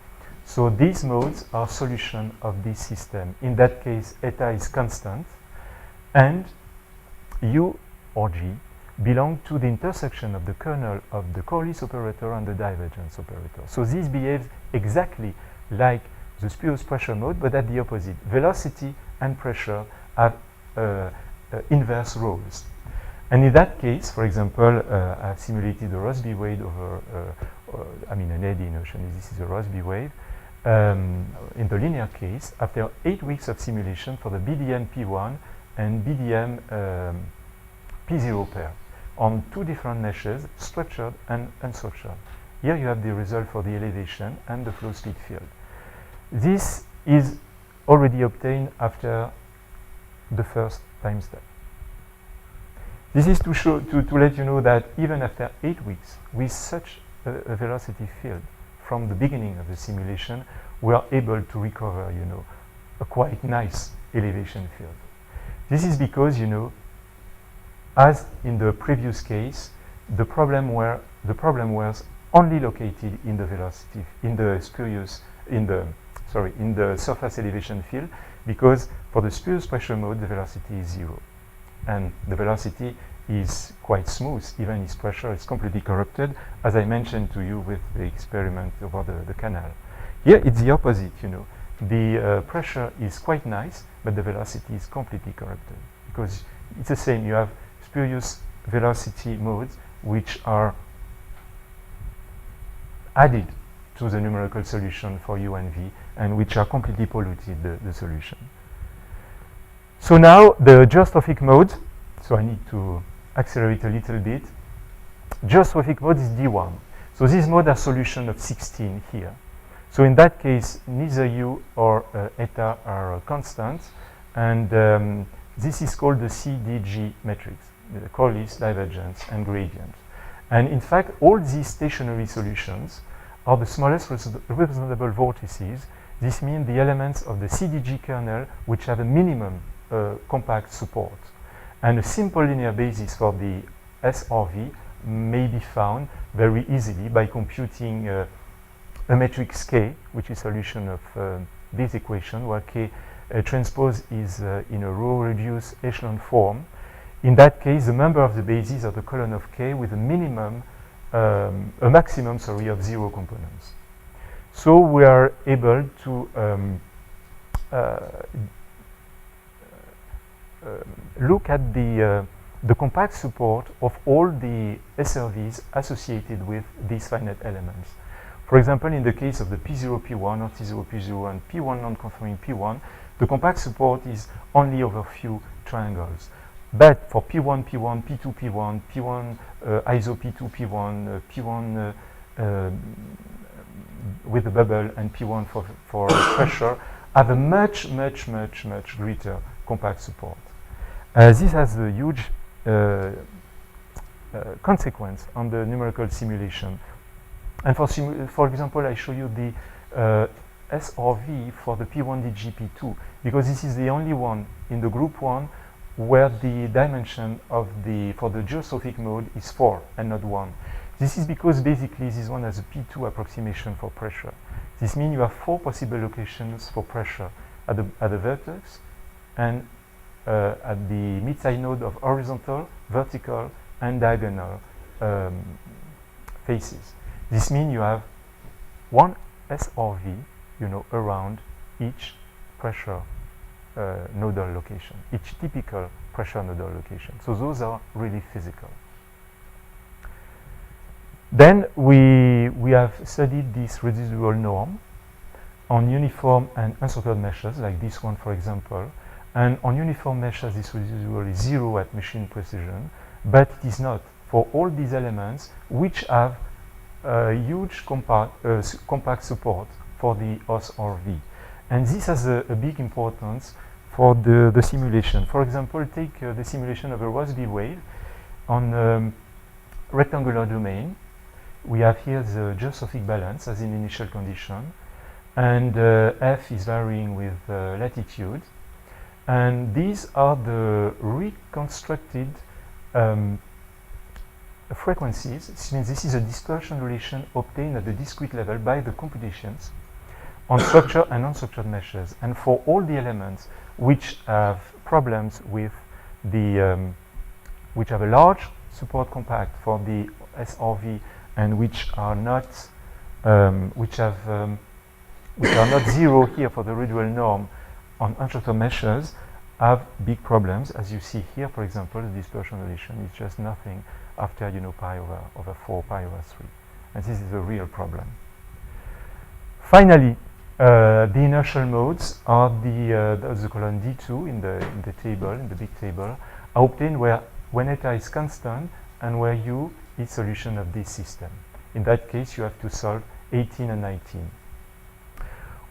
So these modes are solution of this system. In that case, eta is constant, and U or G belong to the intersection of the kernel of the Corliss operator and the divergence operator. So this behaves exactly like the spurious pressure mode, but at the opposite. Velocity and pressure have inverse roles. And in that case, for example, I've simulated a Rossby wave over, an eddy notion. This is a Rossby wave. In the linear case, after 8 weeks of simulation for the BDM P1 and BDM P0 pair on 2 different meshes, structured and unstructured. Here you have the result for the elevation and the flow speed field. This is already obtained after the first time step. This is to show, to let you know that even after 8 weeks, with such a velocity field from the beginning of the simulation, we are able to recover, you know, a quite nice elevation field. This is because, you know, as in the previous case, the problem was only located in the velocity, in the surface elevation field, because for the spurious pressure mode, the velocity is 0. And the velocity is quite smooth, even its pressure is completely corrupted, as I mentioned to you with the experiment over the canal. Here it's the opposite, you know. The pressure is quite nice, but the velocity is completely corrupted. Because it's the same, you have spurious velocity modes which are added to the numerical solution for U and V, and which are completely polluted the solution. So now the geostrophic mode, so I need to accelerate a little bit. Geostrophic mode is D1. So this mode has solution of 16 here. So in that case, neither U or eta are constant, and this is called the CDG matrix, the Corliss, divergence, and gradient. And in fact, all these stationary solutions are the smallest representable vortices. This means the elements of the CDG kernel which have a minimum compact support. And a simple linear basis for the SRV may be found very easily by computing a matrix K, which is solution of this equation, where K transpose is in a row-reduced echelon form. In that case, the number of the bases of the column of K with a maximum of 0 components. So we are able to look at the compact support of all the SRVs associated with these finite elements. For example, in the case of the P0, P1, or T0, P0, and P1 non-conforming P1, the compact support is only over few triangles. But for P1, P1, P2, P1, P1 ISO P2, P1, P1 with the bubble, and P1 for pressure, have a much greater compact support. This has a huge consequence on the numerical simulation. And for example, I show you the SRV for the P1DGP2, because this is the only one in the group 1 where the dimension of for the geostrophic mode is 4 and not 1. This is because basically this one has a P2 approximation for pressure. This means you have 4 possible locations for pressure at the vertex and at the mid-side node of horizontal, vertical, and diagonal faces. This means you have one SRV, you know, around each pressure nodal location, each typical pressure nodal location. So those are really physical. Then we have studied this residual norm on uniform and unstructured meshes, like this one, for example. And on uniform meshes, this residual is 0 at machine precision, but it is not for all these elements which have huge compact support for the os or v. And this has a big importance for the simulation. For example, take the simulation of a Rossby wave on rectangular domain. We have here the geostrophic balance as in initial condition, and f is varying with latitude. And these are the reconstructed frequencies. This means this is a dispersion relation obtained at the discrete level by the computations on structured and unstructured meshes. And for all the elements which have problems with the, which have a large support compact for the SRV and which are not, which are not 0 here for the residual norm on unstructured meshes, have big problems. As you see here, for example, the dispersion relation is just nothing after pi over 4, pi over 3. And this is a real problem. Finally, the inertial modes are the column D2 in the table, in the big table, are obtained where when eta is constant and where u is solution of this system. In that case, you have to solve 18 and 19.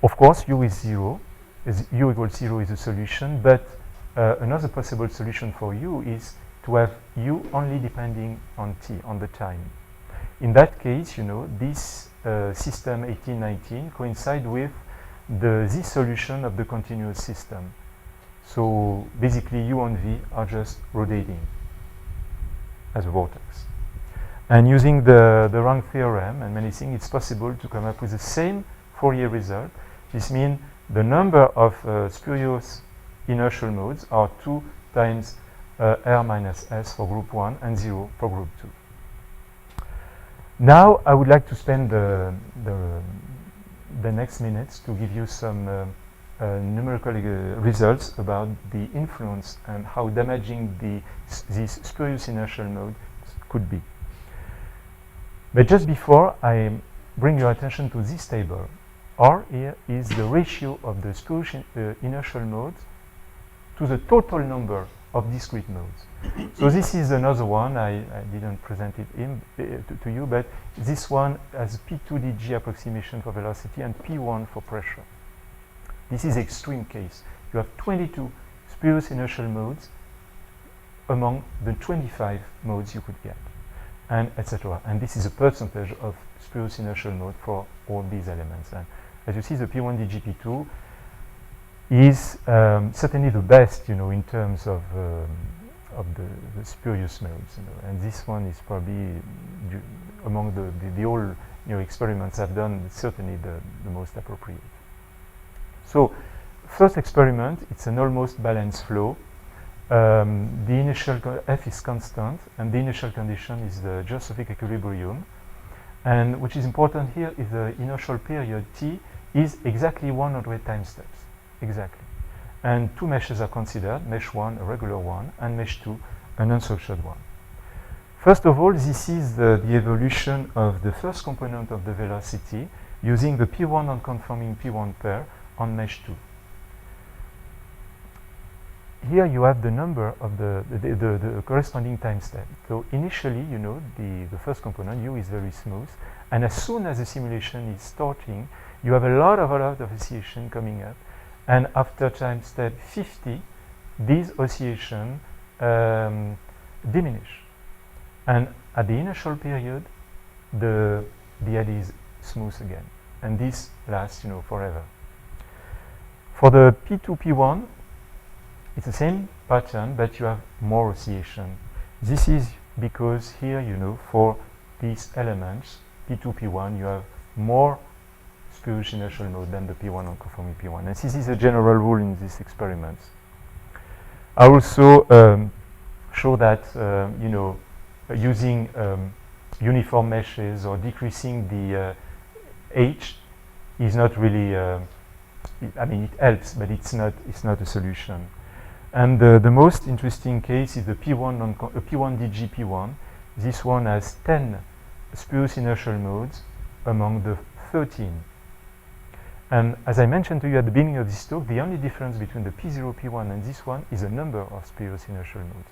Of course, u is 0. U equals 0 is a solution, but another possible solution for u is to have u only depending on t, on the time. In that case, this system 1819 coincide with this solution of the continuous system. So basically u and v are just rotating as a vortex. And using the rank theorem and many things, it's possible to come up with the same Fourier result. This means the number of spurious inertial modes are 2 times R minus S for group 1 and 0 for group 2. Now I would like to spend the next minutes to give you some numerical results about the influence and how damaging these spurious inertial modes could be. But just before I bring your attention to this table, R here is the ratio of the spurious inertial modes to the total number of discrete modes. So this is another one. I didn't present it to you, but this one has P2dg approximation for velocity and P1 for pressure. This is extreme case. You have 22 spurious inertial modes among the 25 modes you could get, and etc. And this is a percentage of spurious inertial mode for all these elements. And as you see, the P1 dg P2 is certainly the best, in terms of the spurious modes. And this one is probably among the all experiments I've done, certainly the most appropriate. So, first experiment, it's an almost balanced flow. The initial F is constant, and the initial condition is the geostrophic equilibrium. And which is important here is the inertial period T is exactly 100 time steps. Exactly. And 2 meshes are considered, mesh 1, a regular one, and mesh 2, an unstructured one. First of all, this is the evolution of the first component of the velocity using the P1 non-conforming P1 pair on mesh 2. Here you have the number of the corresponding time step. So initially, the first component, U, is very smooth, and as soon as the simulation is starting, you have a lot of oscillation coming up. And after time step 50, these oscillations diminish. And at the initial period, the eddy is smooth again. And this lasts, forever. For the P2, P1, it's the same pattern, but you have more oscillation. This is because here, for these elements, P2, P1, you have more spurious inertial mode than the P1 non-conforming P1. And this is a general rule in these experiments. I also show that, using uniform meshes or decreasing the H is not really, it helps, but it's not a solution. And the most interesting case is the P1 P1DG P1. This one has 10 spurious inertial modes among the 13. And as I mentioned to you at the beginning of this talk, the only difference between the P0, P1 and this one is the number of spurious inertial modes.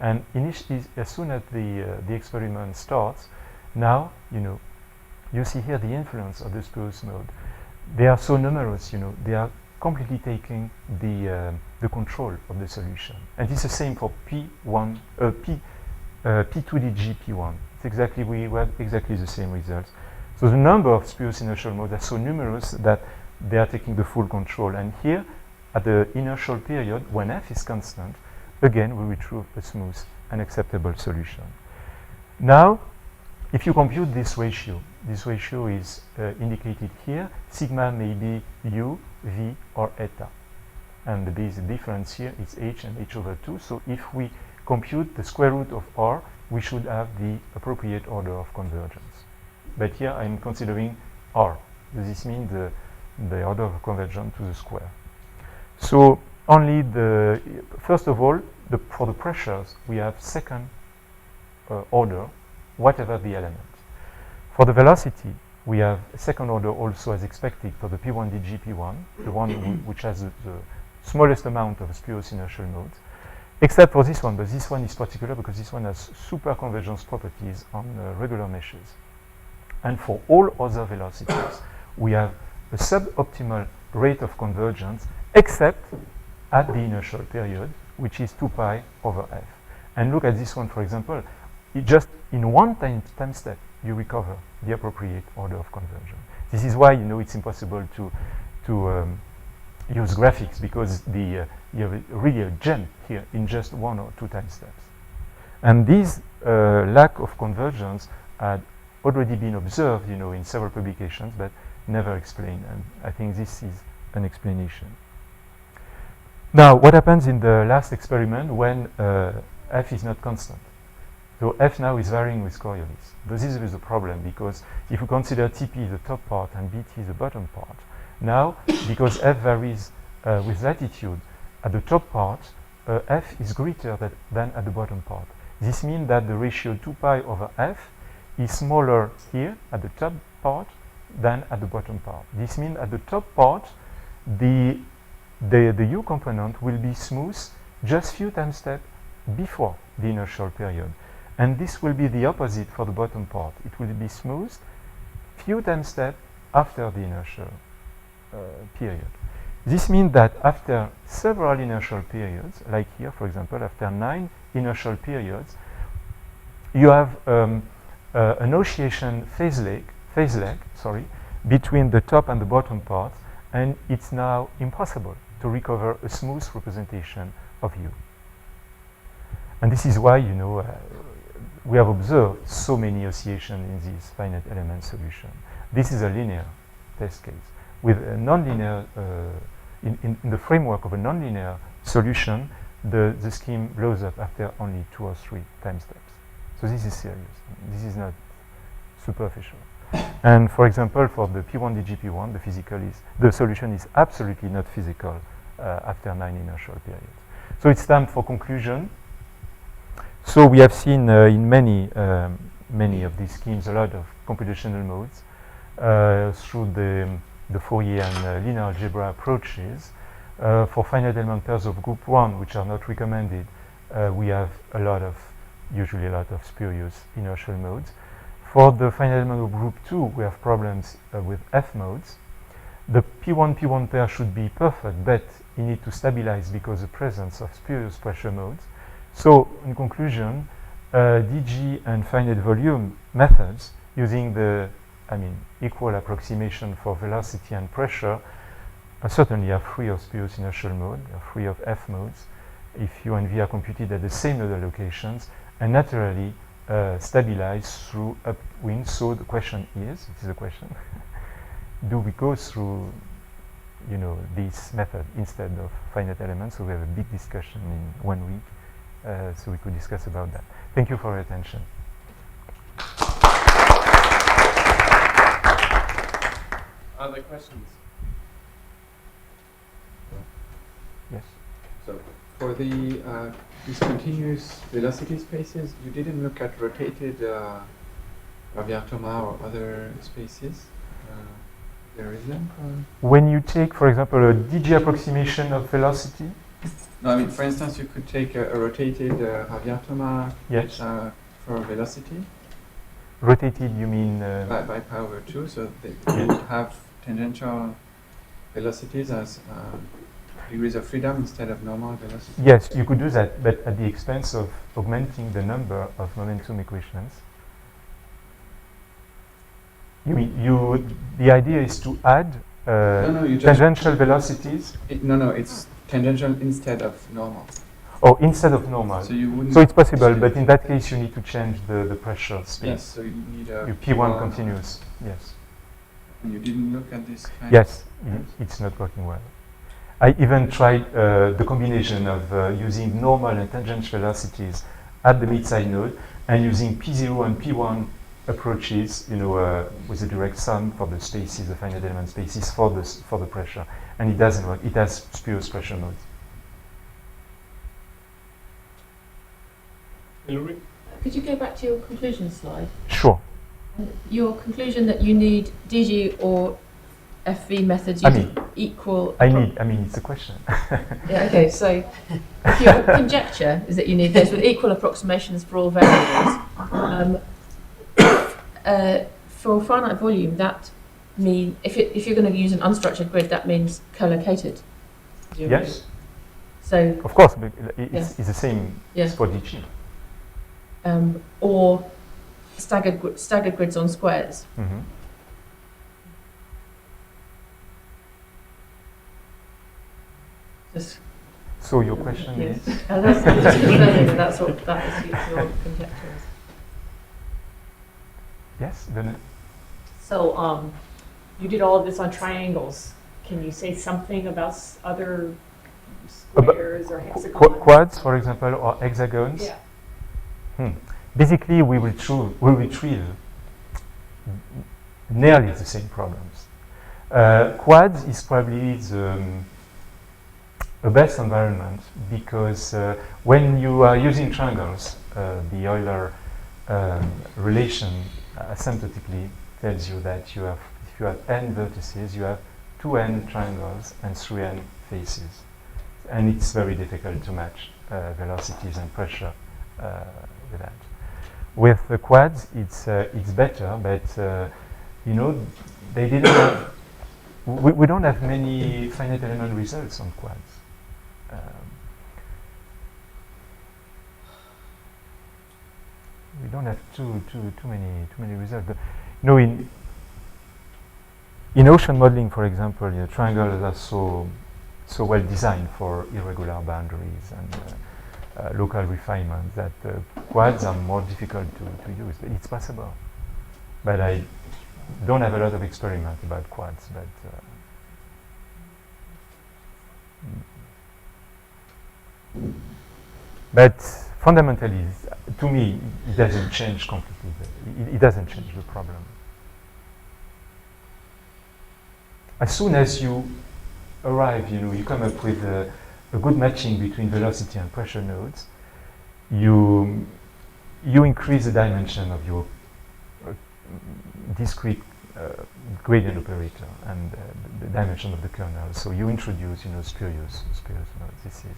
And initially, as soon as the experiment starts, now, you see here the influence of the spurious mode. They are so numerous, they are completely taking the control of the solution. And it's the same for P2DG P1. It's exactly, we have exactly the same results. So the number of spurious inertial modes are so numerous that they are taking the full control. And here, at the inertial period, when F is constant, again, we retrieve a smooth and acceptable solution. Now, if you compute this ratio is indicated here. Sigma may be U, V, or eta. And the basic difference here is H and H over 2. So if we compute the square root of R, we should have the appropriate order of convergence. But here I'm considering R. This means the order of convergence to the square. So only first of all, for the pressures, we have second order, whatever the element. For the velocity, we have second order also as expected for the P1DG P1, the one which has the smallest amount of spurious inertial modes, except for this one, but this one is particular because this one has superconvergence properties on regular meshes. And for all other velocities, we have a suboptimal rate of convergence, except at the inertial period, which is 2 pi over f. And look at this one, for example. Just in one time step, you recover the appropriate order of conversion. This is why it's impossible to use graphics, because you have really a gem here in just 1 or 2 time steps. And this lack of convergence had already been observed, in several publications, but never explained. And I think this is an explanation. Now, what happens in the last experiment when f is not constant? So f now is varying with Coriolis. This is a problem, because if we consider Tp the top part and Bt the bottom part, now, because f varies with latitude, at the top part, f is greater than at the bottom part. This means that the ratio 2 pi over f is smaller here at the top part than at the bottom part. This means at the top part, the u component will be smooth just few time steps before the inertial period. And this will be the opposite for the bottom part. It will be smooth few time steps after the inertial period. This means that after several inertial periods, like here, for example, after 9 inertial periods, you have an oscillation phase leg, between the top and the bottom part, and it's now impossible to recover a smooth representation of U. And this is why, we have observed so many oscillations in this finite element solution. This is a linear test case. With a nonlinear, in the framework of a nonlinear solution, the scheme blows up after only 2 or 3 time steps. So this is serious. This is not superficial. And for example, for the P1DG P1, the solution is absolutely not physical after 9 inertial periods. So it's time for conclusion. So we have seen in many of these schemes a lot of computational modes through the Fourier and linear algebra approaches. For finite element pairs of group 1, which are not recommended, we have usually a lot of spurious inertial modes. For the finite element of group 2, we have problems with F modes. The P1 pair should be perfect, but you need to stabilize because of the presence of spurious pressure modes. So, in conclusion, DG and finite volume methods using equal approximation for velocity and pressure certainly are free of spurious inertial mode, are free of F modes, if U and V are computed at the same nodal locations, and naturally stabilize through upwind. So the question is, it is a question, do we go through this method instead of finite elements? So we have a big discussion in 1 week. So we could discuss about that. Thank you for your attention. Other questions? Yes. So For the discontinuous velocity spaces, you didn't look at rotated Ravier-Thomas or other spaces. There isn't. When you take, for example, a DG approximation of velocity. No, I mean, for instance, you could take a rotated Ravier-Thomas Yes. For velocity. Rotated, you mean? By pi over 2, so you would have tangential velocities as degrees of freedom instead of normal velocity. Yes, you could do that, but at the expense of augmenting the number of momentum equations. The idea is to add tangential velocities. It's tangential instead of normal. Oh, instead of normal. So you wouldn't. So it's possible, but in that case, you need to change the pressure space. Yes, so you need a Your P1 continuous. Yes. And you didn't look at this kind Yes, of it's not working well. I even tried the combination of using normal and tangential velocities at the mid-side node and using P0 and P1 approaches, with a direct sum for the spaces, the finite element spaces for the pressure, and it doesn't work. It has spurious pressure nodes. Hilary? Could you go back to your conclusion slide? Sure. Your conclusion that you need DG or FV methods equal. I mean, it's a question. Yeah, okay, so if your conjecture is that you need those with equal approximations for all variables. For finite volume, that mean if you're going to use an unstructured grid, that means co-located. Yes. So of course, but it's the same for DG. Or staggered grids on squares. Mm-hmm. So your question is? That's what that is your conjecture. Yes, then. So you did all of this on triangles. Can you say something about other squares or hexagons? Quads, for example, or hexagons? Yeah. Basically, we retrieve nearly the same problems. Quads is probably the best environment because when you are using triangles, the Euler relation asymptotically tells you that if you have n vertices, you have 2n triangles and 3n faces. And it's very difficult to match velocities and pressure with that. With the quads, it's better, but they didn't have. We don't have many finite element results on quads. We don't have too many results. But, in ocean modeling, for example, triangles are so well designed for irregular boundaries and local refinements that quads are more difficult to use. But it's possible. But I don't have a lot of experiment about quads. But fundamentally, to me, it doesn't change completely. It doesn't change the problem. As soon as you arrive, you come up with a good matching between velocity and pressure nodes, you increase the dimension of your discrete gradient operator and the dimension of the kernel. So you introduce, spurious nodes. This is.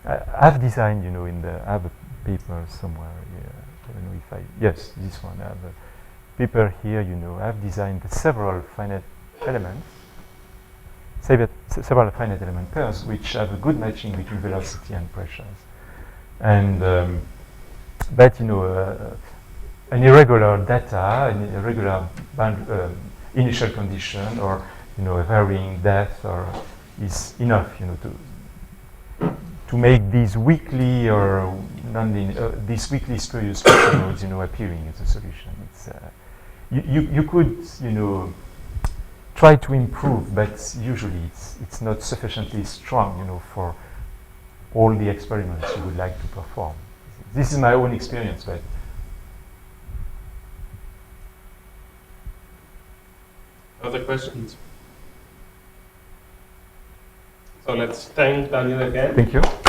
I've designed, I have a paper somewhere here. I don't know if yes, this one. I have a paper here, I've designed several finite elements, several finite element pairs, which have a good matching between velocity and pressures. And, but, an irregular data, an irregular initial condition, or, a varying depth, is enough, to make these weakly or these weakly spurious pressure nodes, appearing as a solution. It's you could, try to improve, but usually it's not sufficiently strong, for all the experiments you would like to perform. This is my own experience, but. Other questions? So let's thank Daniel again. Thank you.